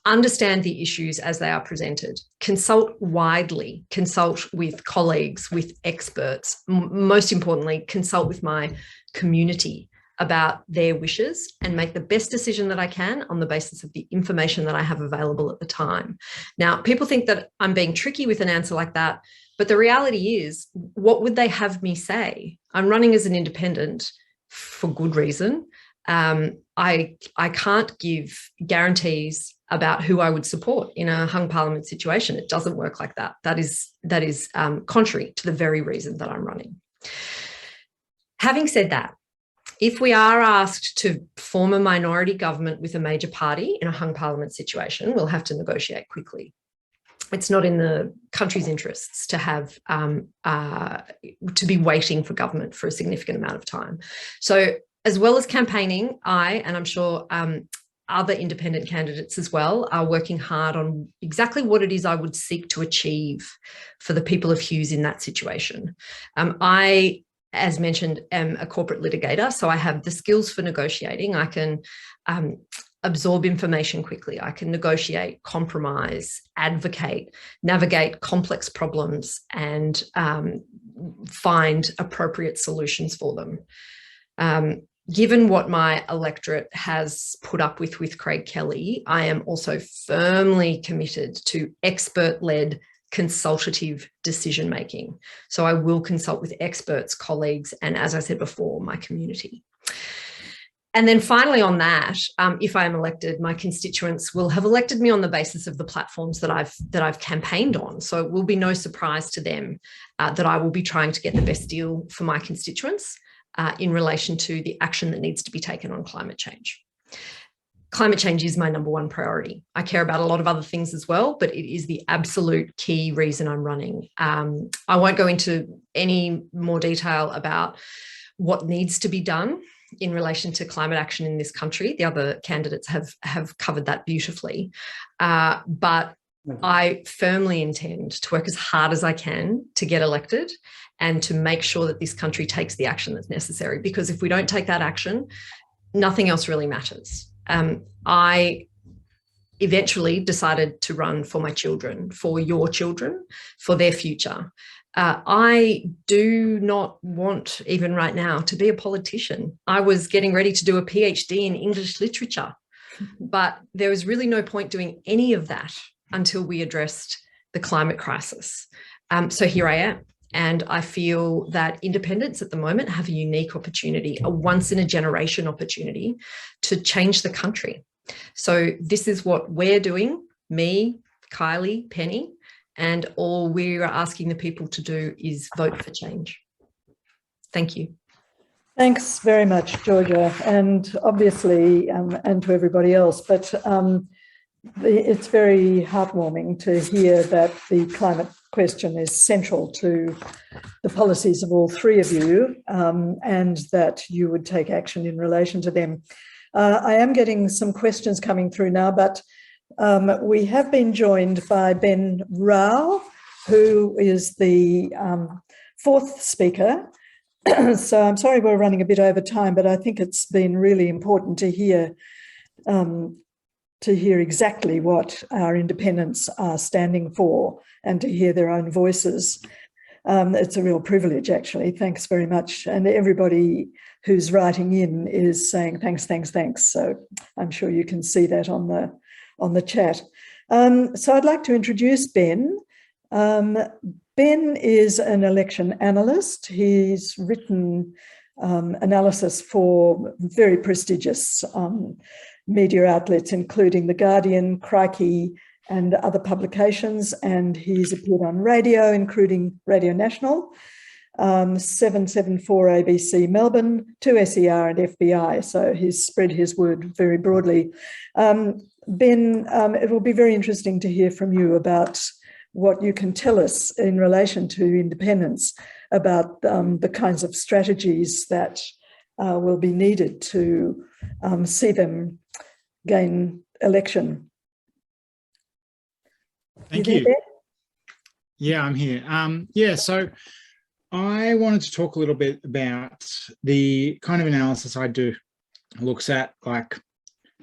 understand the issues as they are presented, consult widely, consult with colleagues, with experts, most importantly, consult with my community about their wishes and make the best decision that I can on the basis of the information that I have available at the time. Now, people think that I'm being tricky with an answer like that, but the reality is, what would they have me say? I'm running as an independent for good reason. I can't give guarantees about who I would support in a hung parliament situation. It doesn't work like that. That is contrary to the very reason that I'm running. Having said that, if we are asked to form a minority government with a major party in a hung parliament situation, we'll have to negotiate quickly. It's not in the country's interests to have to be waiting for government for a significant amount of time. So, as well as campaigning, and I'm sure other independent candidates as well, are working hard on exactly what it is I would seek to achieve for the people of Hughes in that situation. I, as mentioned, am a corporate litigator, so I have the skills for negotiating. I can absorb information quickly. I can negotiate, compromise, advocate, navigate complex problems, and find appropriate solutions for them. Given what my electorate has put up with Craig Kelly, I am also firmly committed to expert-led consultative decision-making. So I will consult with experts, colleagues, and, as I said before, my community. And then finally on that, if I am elected, my constituents will have elected me on the basis of the platforms that I've campaigned on. So it will be no surprise to them that I will be trying to get the best deal for my constituents in relation to the action that needs to be taken on climate change. Climate change is my number one priority. I care about a lot of other things as well, but it is the absolute key reason I'm running. I won't go into any more detail about what needs to be done in relation to climate action in this country. The other candidates have covered that beautifully. But I firmly intend to work as hard as I can to get elected and to make sure that this country takes the action that's necessary. Because if we don't take that action, nothing else really matters. I eventually decided to run for my children, for your children, for their future. I do not want, even right now, to be a politician. I was getting ready to do a PhD in English literature, but there was really no point doing any of that until we addressed the climate crisis. So here I am. And I feel that independents at the moment have a unique opportunity, a once-in-a-generation opportunity to change the country. So this is what we're doing, me, Kylie, Penny, and all we are asking the people to do is vote for change. Thank you. Thanks very much, Georgia, and obviously, and to everybody else, but it's very heartwarming to hear that the climate question is central to the policies of all three of you, and that you would take action in relation to them. I am getting some questions coming through now, but we have been joined by Ben Raue, who is the fourth speaker. So I'm sorry we're running a bit over time, but I think it's been really important to hear exactly what our independents are standing for and to hear their own voices. It's a real privilege, actually. Thanks very much. And everybody who's writing in is saying thanks, thanks, thanks. So I'm sure you can see that on the chat. So I'd like to introduce Ben. Ben is an election analyst. He's written analysis for very prestigious media outlets, including The Guardian, Crikey, and other publications. And he's appeared on radio, including Radio National, 774 ABC Melbourne, 2SER and FBI. So he's spread his word very broadly. Ben, it will be very interesting to hear from you about what you can tell us in relation to independence, about the kinds of strategies that will be needed to see them gain election. Thank you. Yeah, I'm here. Yeah, so I wanted to talk a little bit about the kind of analysis I do. It looks at like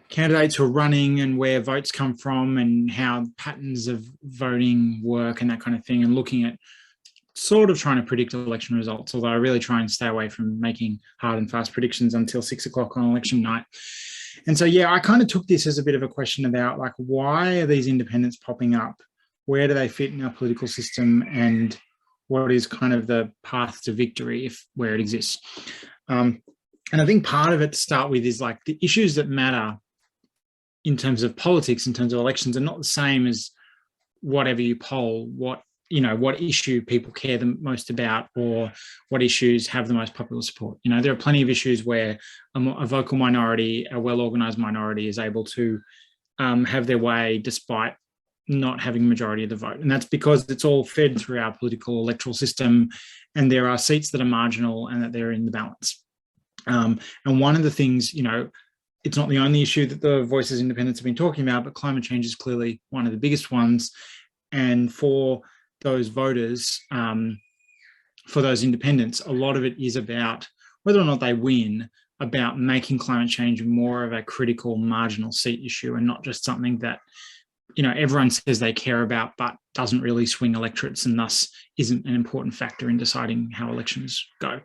candidates who are running and where votes come from and how patterns of voting work and that kind of thing, and looking at sort of trying to predict election results, although I really try and stay away from making hard and fast predictions until 6 o'clock on election night. And so, yeah, I kind of took this as a bit of a question about like, why are these independents popping up? Where do they fit in our political system? And what is kind of the path to victory where it exists? And I think part of it to start with is like the issues that matter in terms of politics, in terms of elections, are not the same as whatever you poll, what issue people care the most about, or what issues have the most popular support. You know, there are plenty of issues where a vocal minority, a well-organised minority, is able to have their way despite not having a majority of the vote. And that's because it's all fed through our political electoral system, and there are seats that are marginal and that they're in the balance. And one of the things, you know, it's not the only issue that the Voices Independents have been talking about, but climate change is clearly one of the biggest ones. And for those voters, for those independents, a lot of it is about whether or not they win, about making climate change more of a critical marginal seat issue and not just something that, you know, everyone says they care about but doesn't really swing electorates and thus isn't an important factor in deciding how elections go.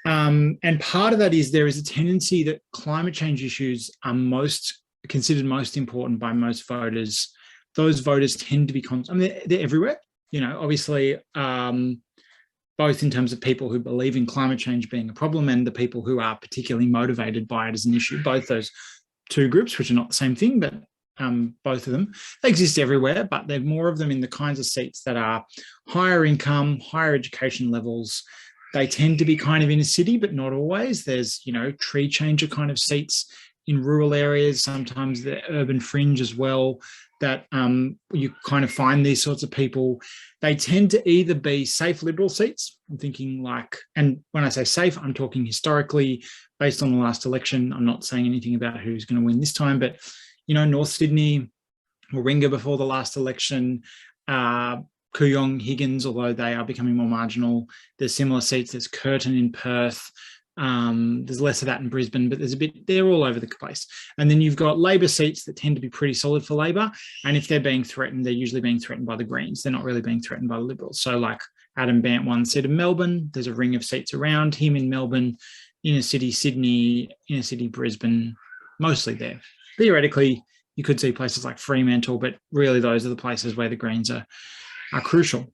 And part of that is there is a tendency that climate change issues are considered most important by most voters. Those voters tend to be, they're everywhere, you know, obviously, both in terms of people who believe in climate change being a problem and the people who are particularly motivated by it as an issue. Both those two groups, which are not the same thing, but both of them, they exist everywhere, but there are more of them in the kinds of seats that are higher income, higher education levels. They tend to be kind of in a city, but not always. There's, you know, tree changer kind of seats in rural areas, sometimes the urban fringe as well, that you kind of find these sorts of people. They tend to either be safe Liberal seats. I'm thinking like, and when I say safe, I'm talking historically based on the last election. I'm not saying anything about who's going to win this time, but, you know, North Sydney, Warringah before the last election, Kooyong, Higgins, although they are becoming more marginal. There's similar seats. There's Curtin in Perth. There's less of that in Brisbane, but there's a bit, they're all over the place. And then you've got Labor seats that tend to be pretty solid for Labor. And if they're being threatened, they're usually being threatened by the Greens. They're not really being threatened by the Liberals. So like Adam Bant won seat in Melbourne. There's a ring of seats around him in Melbourne, inner city Sydney, inner city Brisbane, mostly there. Theoretically, you could see places like Fremantle, but really those are the places where the Greens are crucial.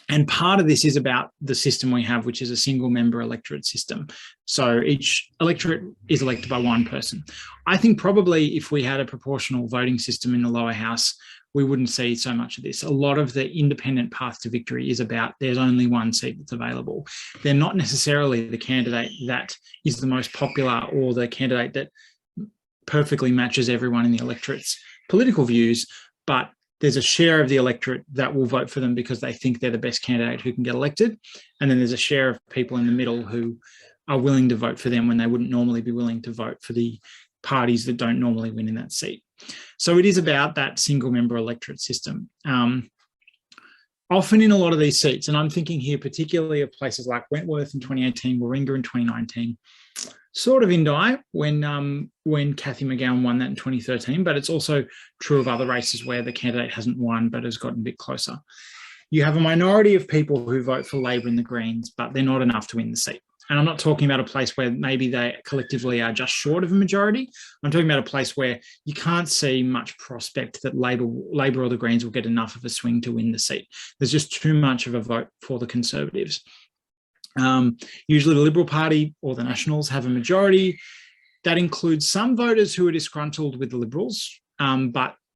And part of this is about the system we have, which is a single member electorate system. So each electorate is elected by one person. I think probably if we had a proportional voting system in the lower house, we wouldn't see so much of this. A lot of the independent path to victory is about there's only one seat that's available. They're not necessarily the candidate that is the most popular or the candidate that perfectly matches everyone in the electorate's political views, but there's a share of the electorate that will vote for them because they think they're the best candidate who can get elected. And then there's a share of people in the middle who are willing to vote for them when they wouldn't normally be willing to vote for the parties that don't normally win in that seat. So it is about that single member electorate system. Often in a lot of these seats, and I'm thinking here particularly of places like Wentworth in 2018, Warringah in 2019, sort of Indi when Cathy McGowan won that in 2013, but it's also true of other races where the candidate hasn't won but has gotten a bit closer. You have a minority of people who vote for Labor and the Greens, but they're not enough to win the seat. And I'm not talking about a place where maybe they collectively are just short of a majority. I'm talking about a place where you can't see much prospect that Labor or the Greens will get enough of a swing to win the seat. There's just too much of a vote for the Conservatives. Usually the Liberal Party or the Nationals have a majority. That includes some voters who are disgruntled with the Liberals,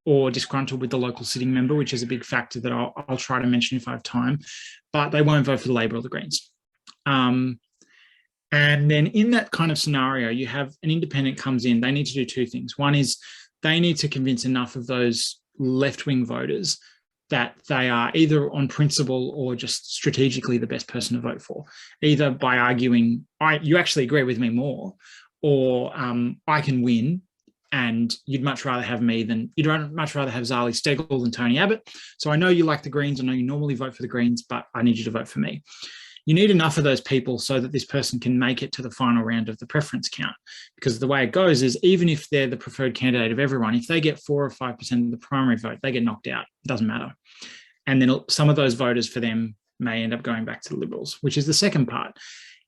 or disgruntled with the local sitting member, which is a big factor that I'll try to mention if I have time, but they won't vote for the Labor or the Greens. And then in that kind of scenario, you have an independent comes in, they need to do two things. One is they need to convince enough of those left-wing voters that they are either on principle or just strategically the best person to vote for, either by arguing, you actually agree with me more, or I can win, and you'd much rather have me than, you'd much rather have Zali Steggall than Tony Abbott. So I know you like the Greens, I know you normally vote for the Greens, but I need you to vote for me. You need enough of those people so that this person can make it to the final round of the preference count. Because the way it goes is, even if they're the preferred candidate of everyone, if they get 4 or 5% of the primary vote, they get knocked out. It doesn't matter. And then some of those voters for them may end up going back to the Liberals, which is the second part.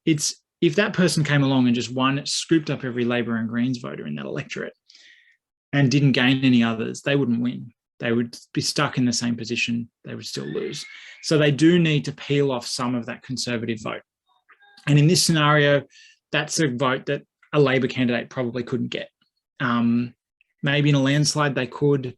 It's, if that person came along and just scooped up every Labor and Greens voter in that electorate and didn't gain any others, they wouldn't win. They would be stuck in the same position. They would still lose. So they do need to peel off some of that Conservative vote. And in this scenario, that's a vote that a Labor candidate probably couldn't get. Maybe in a landslide they could.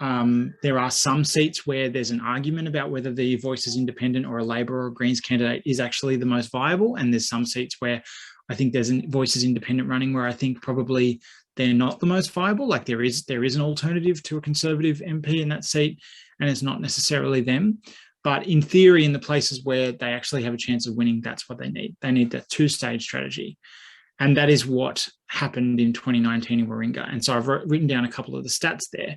There are some seats where there's an argument about whether the Voice is independent or a Labor or a Greens candidate is actually the most viable. And there's some seats where I think there's a Voice is independent running where I think probably they're not the most viable. Like there is an alternative to a Conservative MP in that seat, and it's not necessarily them. But in theory, in the places where they actually have a chance of winning, that's what they need. They need that two-stage strategy. And that is what happened in 2019 in Warringah. And so I've written down a couple of the stats there.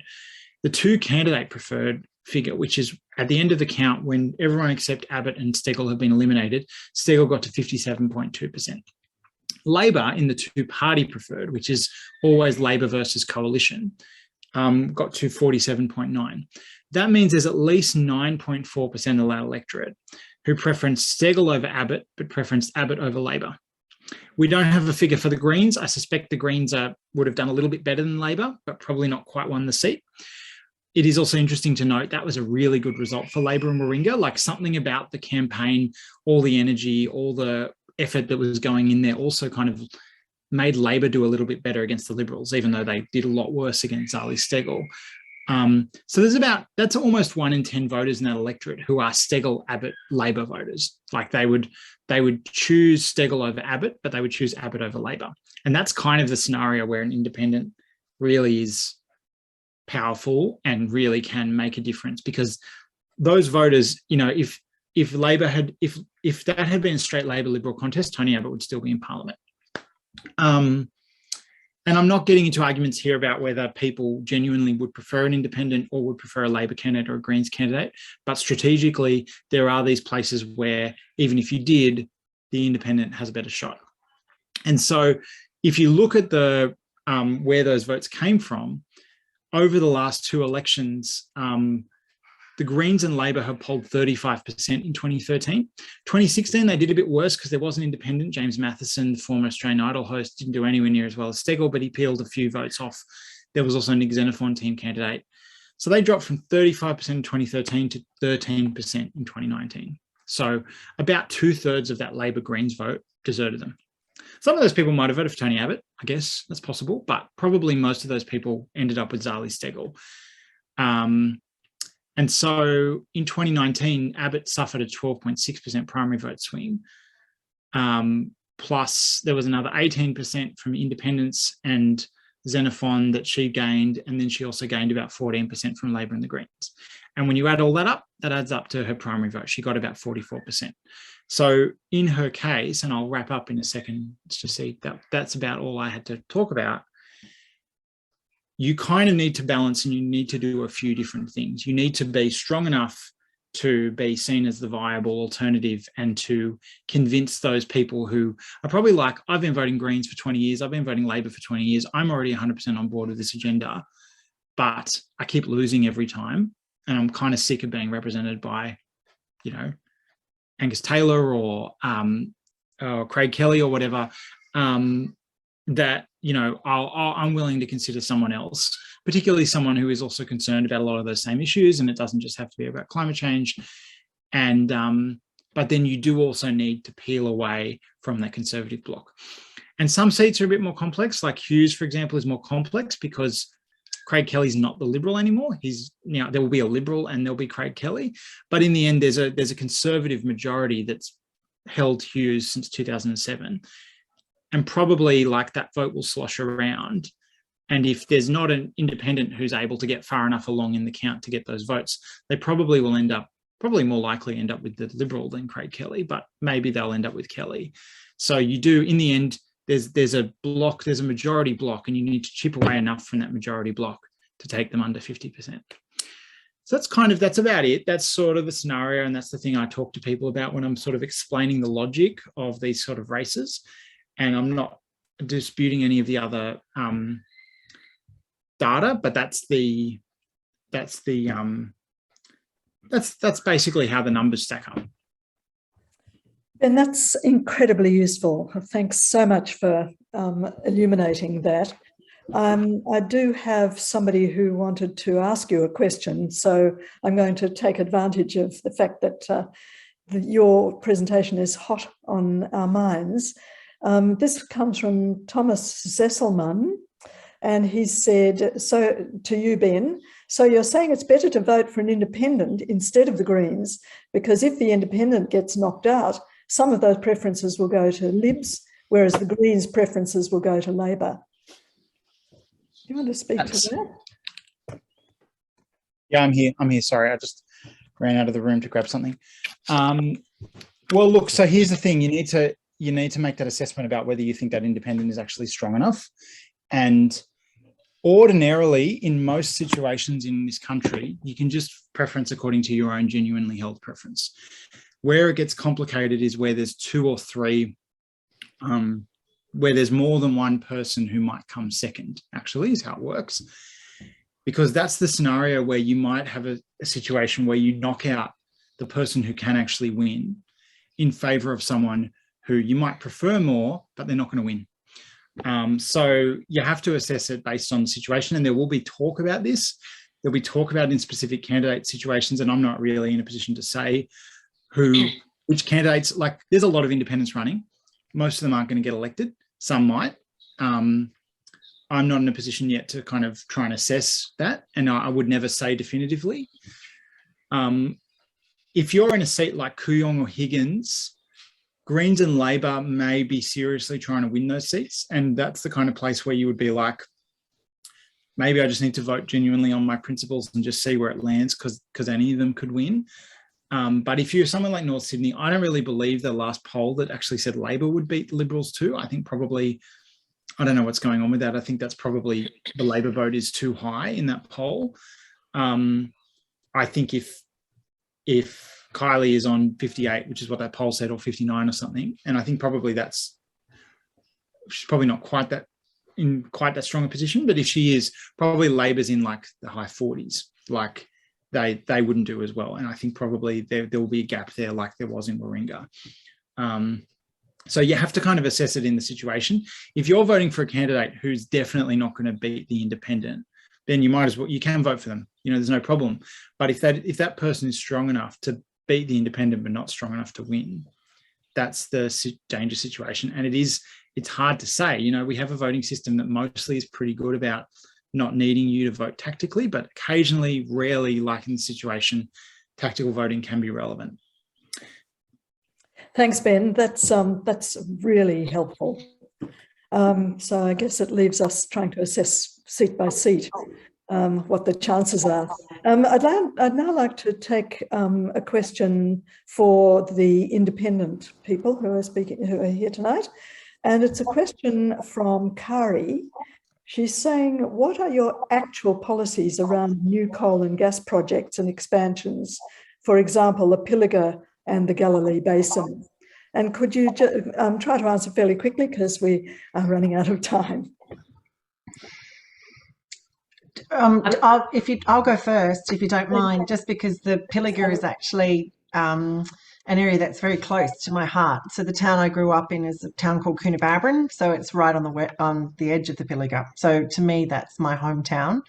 The two candidate preferred figure, which is at the end of the count when everyone except Abbott and Steggall have been eliminated, Steggall got to 57.2%. Labor in the two-party preferred, which is always Labor versus coalition, got to 47.9. That means there's at least 9.4% of that electorate who preferenced Steggall over Abbott, but preferenced Abbott over Labor. We don't have a figure for the Greens. I suspect the Greens would have done a little bit better than Labor, but probably not quite won the seat. It is also interesting to note that was a really good result for Labor in Warringah. Like, something about the campaign, all the energy, all the effort that was going in there also kind of made Labor do a little bit better against the Liberals, even though they did a lot worse against Zali Steggall. So that's almost 1 in 10 voters in that electorate who are Steggall, Abbott, Labor voters. Like they would choose Steggall over Abbott, but they would choose Abbott over Labor. And that's kind of the scenario where an independent really is powerful and really can make a difference, because those voters, you know, if that had been a straight Labor Liberal contest, Tony Abbott would still be in Parliament. And I'm not getting into arguments here about whether people genuinely would prefer an independent or would prefer a Labor candidate or a Greens candidate, but strategically, there are these places where even if you did, the independent has a better shot. And so if you look at the where those votes came from, over the last 2 elections, the Greens and Labor have polled 35% in 2013. 2016, they did a bit worse because there was an independent. James Matheson, the former Australian Idol host, didn't do anywhere near as well as Steggall, but he peeled a few votes off. There was also a Nick Xenophon team candidate. So they dropped from 35% in 2013 to 13% in 2019. So about 2/3 of that Labor Greens vote deserted them. Some of those people might have voted for Tony Abbott, I guess that's possible, but probably most of those people ended up with Zali Steggall. And so in 2019, Abbott suffered a 12.6% primary vote swing. Plus there was another 18% from independents and Xenophon that she gained. And then she also gained about 14% from Labor and the Greens. And when you add all that up, that adds up to her primary vote. She got about 44%. So in her case, and I'll wrap up in a second to see that that's about all I had to talk about. You kind of need to balance, and you need to do a few different things. You need to be strong enough to be seen as the viable alternative and to convince those people who are probably like, I've been voting Greens for 20 years, I've been voting Labor for 20 years, I'm already 100% on board with this agenda, but I keep losing every time, and I'm kind of sick of being represented by, you know, Angus Taylor or Craig Kelly or whatever, that, you know, I'm willing to consider someone else, particularly someone who is also concerned about a lot of those same issues, and it doesn't just have to be about climate change. And but then you do also need to peel away from that Conservative bloc. And some seats are a bit more complex, like Hughes, for example, is more complex because Craig Kelly's not the Liberal anymore. There will be a Liberal and there'll be Craig Kelly. But in the end, there's a Conservative majority that's held Hughes since 2007. And probably like that vote will slosh around. And if there's not an independent who's able to get far enough along in the count to get those votes, they probably will probably more likely end up with the Liberal than Craig Kelly, but maybe they'll end up with Kelly. So you do, in the end, there's a majority block, and you need to chip away enough from that majority block to take them under 50%. So that's about it. That's sort of the scenario, and that's the thing I talk to people about when I'm sort of explaining the logic of these sort of races. And I'm not disputing any of the other data, but that's basically how the numbers stack up. And that's incredibly useful. Thanks so much for illuminating that. I do have somebody who wanted to ask you a question, so I'm going to take advantage of the fact that your presentation is hot on our minds. This comes from Thomas Zesselman, and he said, so to you, Ben, so you're saying it's better to vote for an independent instead of the Greens, because if the independent gets knocked out, some of those preferences will go to Libs, whereas the Greens' preferences will go to Labor. Do you want to speak to that? Yeah, I'm here. Sorry, I just ran out of the room to grab something. Well, look, so here's the thing. You need to make that assessment about whether you think that independent is actually strong enough. And ordinarily, in most situations in this country, you can just preference according to your own genuinely held preference. Where it gets complicated is where there's two or three, where there's more than one person who might come second, actually, is how it works. Because that's the scenario where you might have a situation where you knock out the person who can actually win in favour of someone who you might prefer more, but they're not going to win. So you have to assess it based on the situation, and there will be talk about this. There'll be talk about it in specific candidate situations, and I'm not really in a position to say which candidates. Like, there's a lot of independents running. Most of them aren't going to get elected. Some might. I'm not in a position yet to kind of try and assess that, and I would never say definitively. If you're in a seat like Kooyong or Higgins, Greens and Labor may be seriously trying to win those seats, and that's the kind of place where you would be like, maybe I just need to vote genuinely on my principles and just see where it lands, because any of them could win. But if you're someone like North Sydney, I don't really believe the last poll that actually said Labor would beat the Liberals too. I think probably, I don't know what's going on with that. I think that's probably, the Labor vote is too high in that poll. I think if Kylea is on 58, which is what that poll said, or 59 or something, and I think probably she's probably not quite that strong a position, but if she is, probably Labor's in like the high 40s, like they wouldn't do as well. And I think probably there will be a gap there like there was in Warringah. So you have to kind of assess it in the situation. If you're voting for a candidate who's definitely not going to beat the independent, then you might as well, you can vote for them. You know, there's no problem. But if that person is strong enough to beat the independent but not strong enough to win, that's the danger situation. And it's hard to say. You know, we have a voting system that mostly is pretty good about not needing you to vote tactically, but occasionally, rarely, like in the situation, tactical voting can be relevant. Thanks, Ben. That's really helpful. So I guess it leaves us trying to assess seat by seat what the chances are. I'd now like to take a question for the independent people who are here tonight, and it's a question from Kari. She's saying, what are your actual policies around new coal and gas projects and expansions? For example, the Pilliga and the Galilee Basin. And could you try to answer fairly quickly, because we are running out of time. I'll go first, if you don't mind, just because the Pilliga is actually an area that's very close to my heart. So the town I grew up in is a town called Coonabarabran, so it's right on the edge of the Pilliga. So to me, that's my hometown.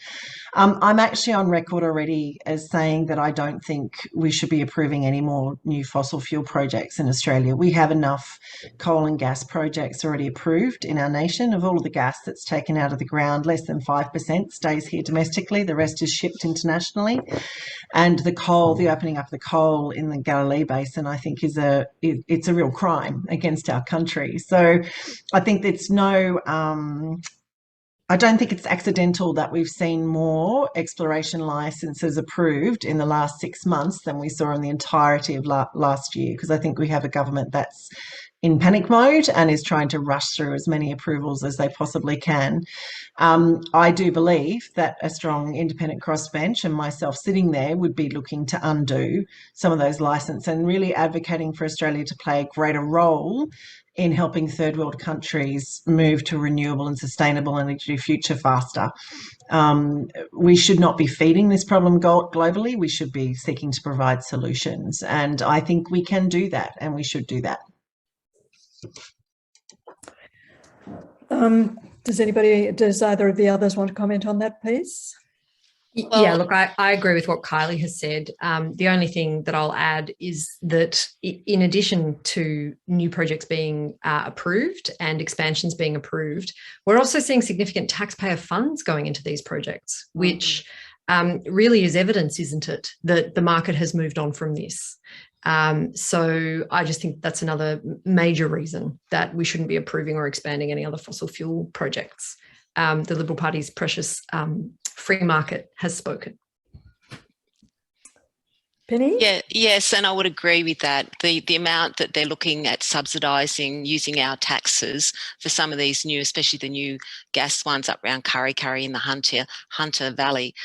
I'm actually on record already as saying that I don't think we should be approving any more new fossil fuel projects in Australia. We have enough coal and gas projects already approved in our nation. Of all of the gas that's taken out of the ground, less than 5% stays here domestically. The rest is shipped internationally. And the coal, the opening up of the coal in the Galilee Basin, I think it's a real crime against our country. So I think it's I don't think it's accidental that we've seen more exploration licenses approved in the last 6 months than we saw in the entirety of last year, because I think we have a government that's in panic mode and is trying to rush through as many approvals as they possibly can. I do believe that a strong independent crossbench and myself sitting there would be looking to undo some of those licenses and really advocating for Australia to play a greater role in helping third world countries move to a renewable and sustainable energy future faster. We should not be feeding this problem globally. We should be seeking to provide solutions. And I think we can do that, and we should do that. Does either of the others want to comment on that piece? Yeah, look, I agree with what Kylie has said. The only thing that I'll add is that in addition to new projects being approved and expansions being approved, we're also seeing significant taxpayer funds going into these projects, which really is evidence, isn't it, that the market has moved on from this. So I just think that's another major reason that we shouldn't be approving or expanding any other fossil fuel projects. The Liberal Party's precious free market has spoken. Penny? Yeah, yes, and I would agree with that. The amount that they're looking at subsidising using our taxes for some of these new, especially the new gas ones up around Kurri in the Hunter Valley,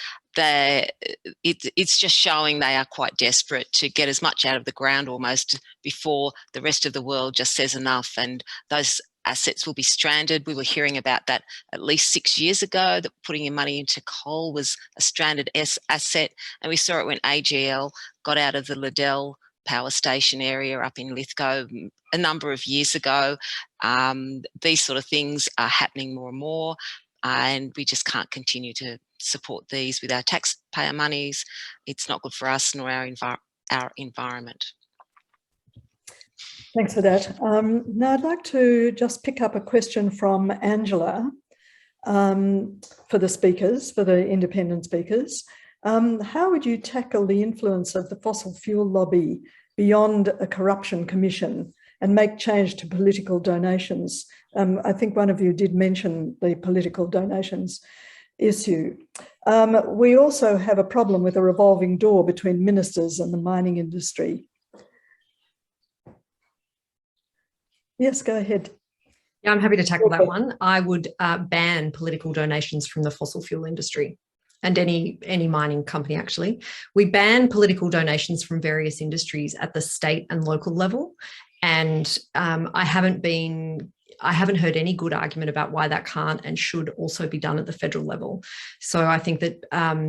it's just showing they are quite desperate to get as much out of the ground almost before the rest of the world just says enough, and those assets will be stranded. We were hearing about that at least 6 years ago, that putting your money into coal was a stranded asset, and we saw it when AGL got out of the Liddell power station area up in Lithgow a number of years ago. These sort of things are happening more and more, and we just can't continue to support these with our taxpayer monies. It's not good for us nor our environment. Thanks for that. Now I'd like to just pick up a question from Angela for the speakers, for the independent speakers. How would you tackle the influence of the fossil fuel lobby beyond a corruption commission and make change to political donations? I think one of you did mention the political donations issue. We also have a problem with a revolving door between ministers and the mining industry. Yes, go ahead. Yeah, I'm happy to tackle that one. I would ban political donations from the fossil fuel industry and any mining company, actually. We ban political donations from various industries at the state and local level. And I haven't heard any good argument about why that can't and should also be done at the federal level. So I think that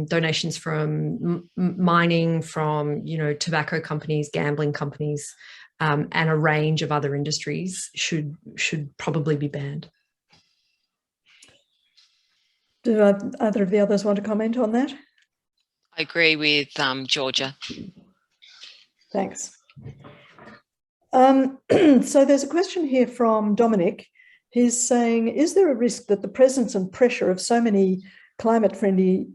donations from mining, from tobacco companies, gambling companies, and a range of other industries should probably be banned. Do either of the others want to comment on that? I agree with Georgia. Thanks. So there's a question here from Dominic. He's saying, is there a risk that the presence and pressure of so many climate-friendly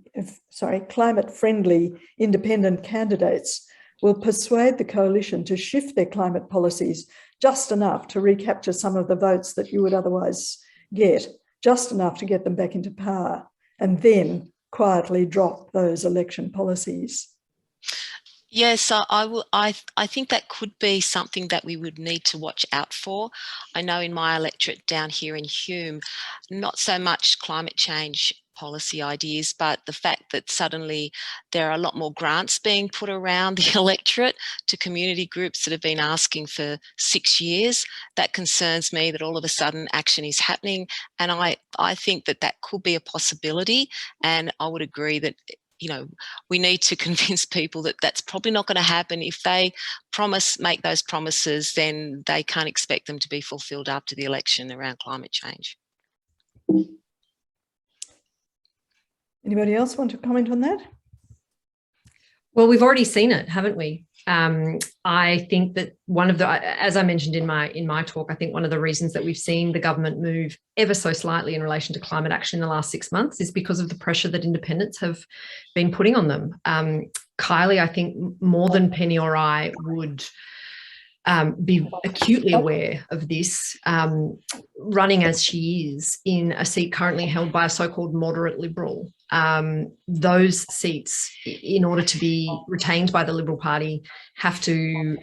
independent candidates will persuade the coalition to shift their climate policies just enough to recapture some of the votes that you would otherwise get, just enough to get them back into power, and then quietly drop those election policies? Yes, I think that could be something that we would need to watch out for. I know in my electorate down here in Hume, not so much climate change policy ideas, but the fact that suddenly there are a lot more grants being put around the electorate to community groups that have been asking for 6 years. That concerns me, that all of a sudden action is happening. And I think that could be a possibility. And I would agree that you know, we need to convince people that that's probably not going to happen. If they make those promises, then they can't expect them to be fulfilled after the election around climate change. Anybody else want to comment on that? Well, we've already seen it, haven't we? I think that one of the, as I mentioned in my talk, I think one of the reasons that we've seen the government move ever so slightly in relation to climate action in the last 6 months is because of the pressure that independents have been putting on them. Kylea, I think more than Penny or I would be acutely aware of this, running as she is in a seat currently held by a so-called moderate Liberal. Those seats, in order to be retained by the Liberal Party, have to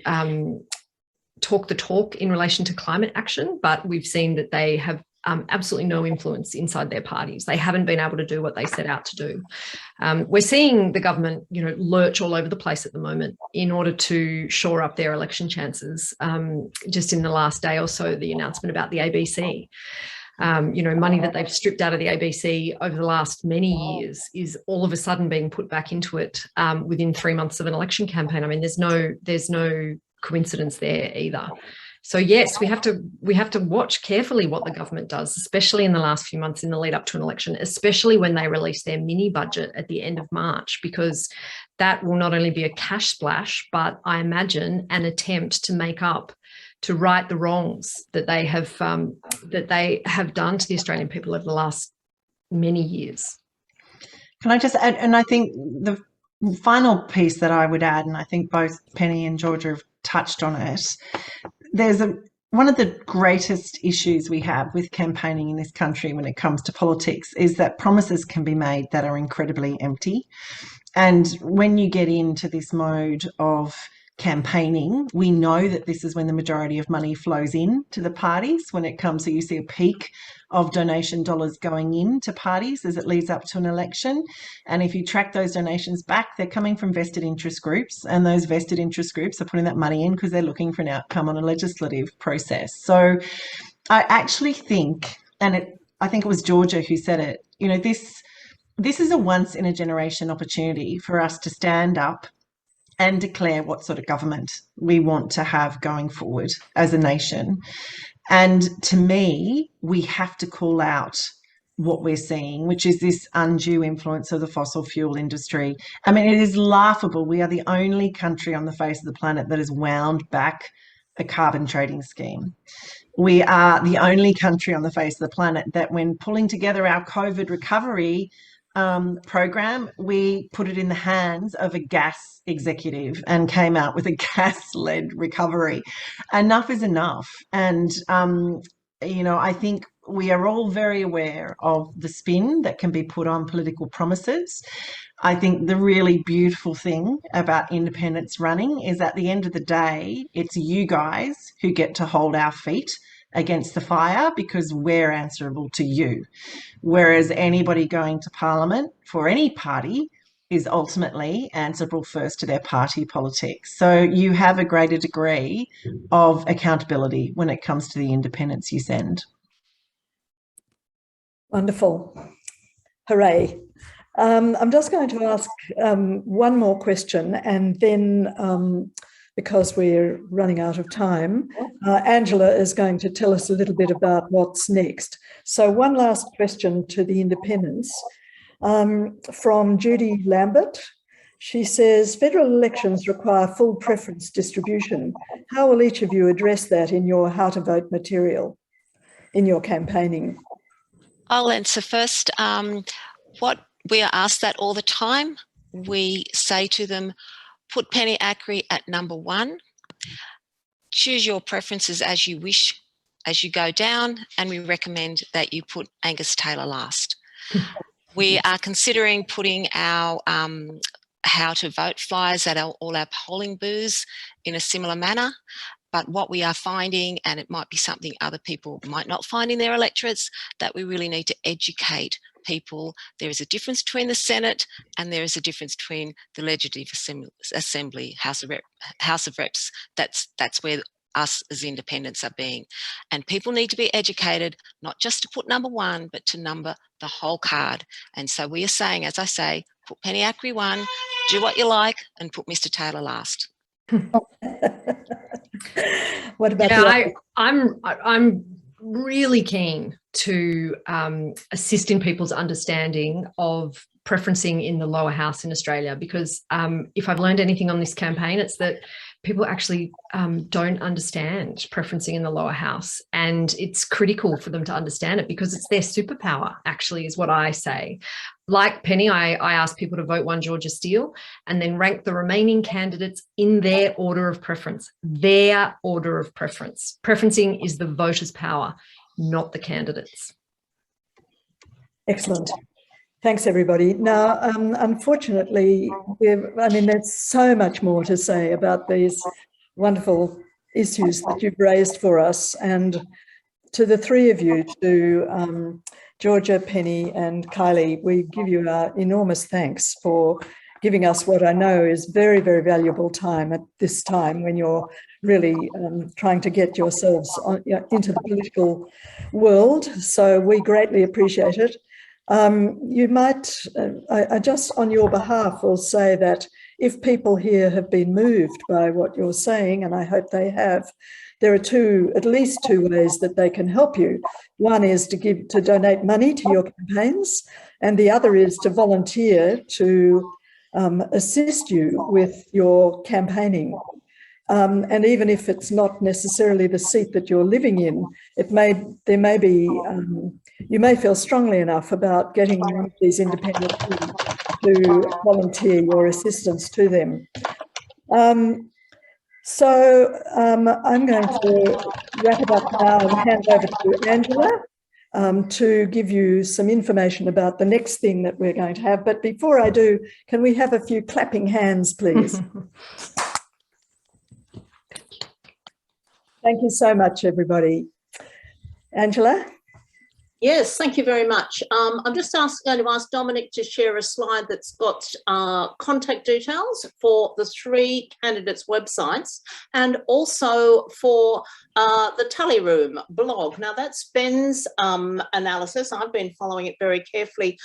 talk the talk in relation to climate action, but we've seen that they have absolutely no influence inside their parties. They haven't been able to do what they set out to do. We're seeing the government, you know, lurch all over the place at the moment in order to shore up their election chances. Just in the last day or so, the announcement about the ABC, you know, money that they've stripped out of the ABC over the last many years is all of a sudden being put back into it within 3 months of an election campaign. I mean, there's no coincidence there either. So yes, we have to watch carefully what the government does, especially in the last few months in the lead up to an election, especially when they release their mini budget at the end of March, because that will not only be a cash splash, but I imagine an attempt to make up, to right the wrongs that they have done to the Australian people over the last many years. Can I just add, and I think the final piece that I would add, and I think both Penny and Georgia have touched on it, there's one of the greatest issues we have with campaigning in this country when it comes to politics is that promises can be made that are incredibly empty. And when you get into this mode of campaigning, we know that this is when the majority of money flows in to the parties. When it comes, so you see a peak of donation dollars going into parties as it leads up to an election. And if you track those donations back, they're coming from vested interest groups, and those vested interest groups are putting that money in because they're looking for an outcome on a legislative process. So I actually think, and I think it was Georgia who said it, you know, this is a once in a generation opportunity for us to stand up and declare what sort of government we want to have going forward as a nation. And to me, we have to call out what we're seeing, which is this undue influence of the fossil fuel industry. I mean, it is laughable. We are the only country on the face of the planet that has wound back a carbon trading scheme. We are the only country on the face of the planet that, when pulling together our COVID recovery program, we put it in the hands of a gas executive and came out with a gas-led recovery. Enough is enough. And, you know, I think we are all very aware of the spin that can be put on political promises. I think the really beautiful thing about independents running is, at the end of the day, it's you guys who get to hold our feet against the fire, because we're answerable to you. Whereas anybody going to Parliament for any party is ultimately answerable first to their party politics. So you have a greater degree of accountability when it comes to the independents you send. Wonderful. Hooray. I'm just going to ask one more question, and then because we're running out of time, Angela is going to tell us a little bit about what's next. So one last question to the independents from Judy Lambert. She says, federal elections require full preference distribution. How will each of you address that in your how to vote material, in your campaigning? I'll answer first. What we are asked that all the time. We say to them, put Penny Ackery at number 1. Choose your preferences as you wish as you go down, and we recommend that you put Angus Taylor last. We are considering putting our how to vote flyers at all our polling booths in a similar manner. But what we are finding, and it might be something other people might not find in their electorates, that we really need to educate people. There is a difference between the Senate and there is a difference between the Legislative Assembly, House of Reps. That's where us as independents are being. And people need to be educated, not just to put number 1, but to number the whole card. And so we are saying, as I say, put Penny Ackery 1, do what you like, and put Mr. Taylor last. What about I'm really keen to assist in people's understanding of preferencing in the lower house in Australia, because if I've learned anything on this campaign, it's that people actually don't understand preferencing in the lower house, and it's critical for them to understand it because it's their superpower, actually, is what I say. Like Penny, I ask people to vote one Georgia Steele and then rank the remaining candidates in their order of preference. Their order of preference. Preferencing is the voters' power, not the candidates. Excellent. Thanks, everybody. Now, unfortunately, there's so much more to say about these wonderful issues that you've raised for us. And to the three of you, to Georgia, Penny and Kylea, we give you our enormous thanks for giving us what I know is very, very valuable time at this time when you're really trying to get yourselves into the political world. So we greatly appreciate it. You might, I just on your behalf will say that if people here have been moved by what you're saying, and I hope they have, there are at least two ways that they can help you. One is to donate money to your campaigns, and the other is to volunteer to assist you with your campaigning. And even if it's not necessarily the seat that you're living in, there may be, you may feel strongly enough about getting one of these independent people to volunteer your assistance to them. So I'm going to wrap it up now and hand over to Angela to give you some information about the next thing that we're going to have. But before I do, can we have a few clapping hands, please? Thank you so much, everybody. Angela? Yes, thank you very much. I'm just going to ask Dominic to share a slide that's got contact details for the three candidates' websites and also for the Tally Room blog. Now, that's Ben's analysis. I've been following it very carefully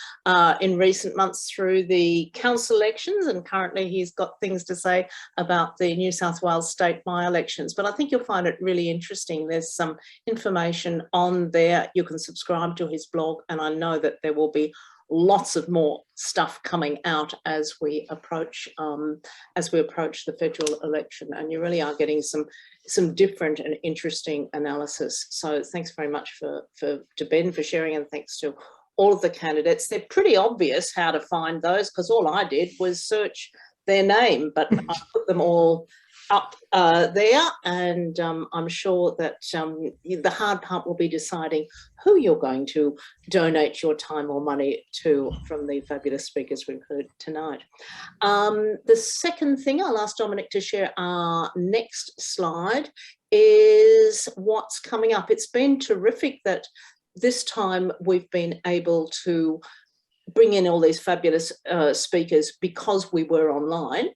in recent months through the council elections, and currently he's got things to say about the New South Wales state by-elections. But I think you'll find it really interesting. There's some information on there. You can subscribe to his blog, and I know that there will be lots of more stuff coming out as we approach the federal election, and you really are getting some different and interesting analysis. So thanks very much to Ben for sharing, and thanks to all of the candidates. They're pretty obvious how to find those, because all I did was search their name, but I put them all up there, and I'm sure that the hard part will be deciding who you're going to donate your time or money to from the fabulous speakers we've heard tonight. The second thing, I'll ask Dominic to share our next slide, is what's coming up. It's been terrific that this time we've been able to bring in all these fabulous speakers because we were online.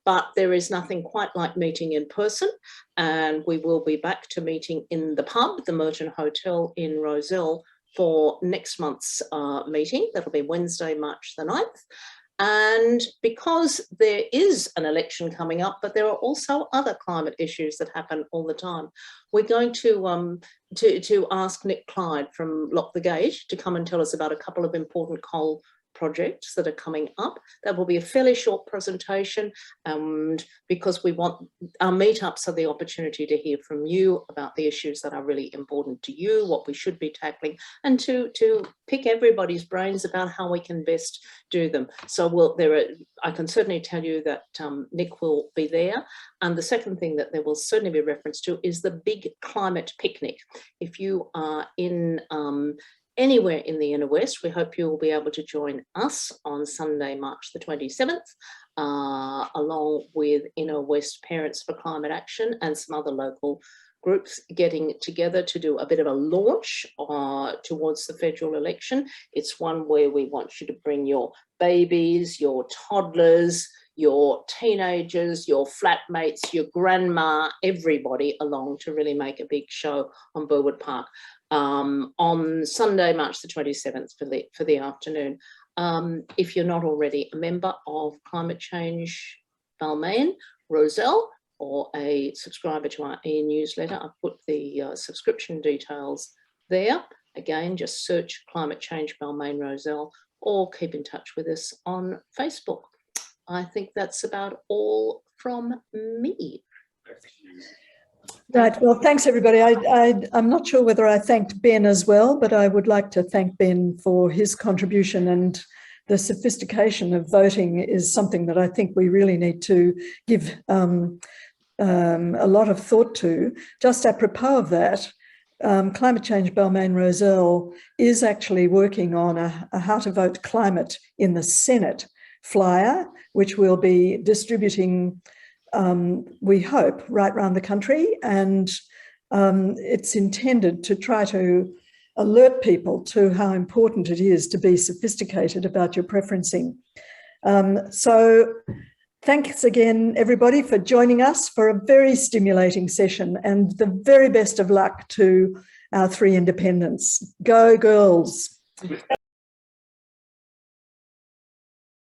But there is nothing quite like meeting in person, and we will be back to meeting in the pub, the Merton Hotel in Rozelle, for next month's meeting. That'll be Wednesday, March the 9th. And because there is an election coming up, but there are also other climate issues that happen all the time, we're going to ask Nick Clyde from Lock the Gate to come and tell us about a couple of important coal projects that are coming up. That will be a fairly short presentation, because we want our meetups are the opportunity to hear from you about the issues that are really important to you, what we should be tackling, and to pick everybody's brains about how we can best do them. So I can certainly tell you that Nick will be there. And the second thing that there will certainly be reference to is the big climate picnic. If you are in anywhere in the Inner West, we hope you will be able to join us on Sunday, March the 27th, along with Inner West Parents for Climate Action and some other local groups getting together to do a bit of a launch towards the federal election. It's one where we want you to bring your babies, your toddlers, your teenagers, your flatmates, your grandma, everybody along to really make a big show on Burwood Park on Sunday, March the 27th for the afternoon. If you're not already a member of Climate Change Balmain-Rozelle or a subscriber to our e-newsletter, I've put the subscription details there. Again, just search Climate Change Balmain-Rozelle or keep in touch with us on Facebook. I think that's about all from me. Right, well, thanks everybody. I'm not sure whether I thanked Ben as well, but I would like to thank Ben for his contribution, and the sophistication of voting is something that I think we really need to give a lot of thought to. Just apropos of that, Climate Change Balmain-Rozelle is actually working on a How to Vote Climate in the Senate flyer, which we'll be distributing, we hope, right around the country. And it's intended to try to alert people to how important it is to be sophisticated about your preferencing. So thanks again, everybody, for joining us for a very stimulating session, and the very best of luck to our 3 independents. Go girls.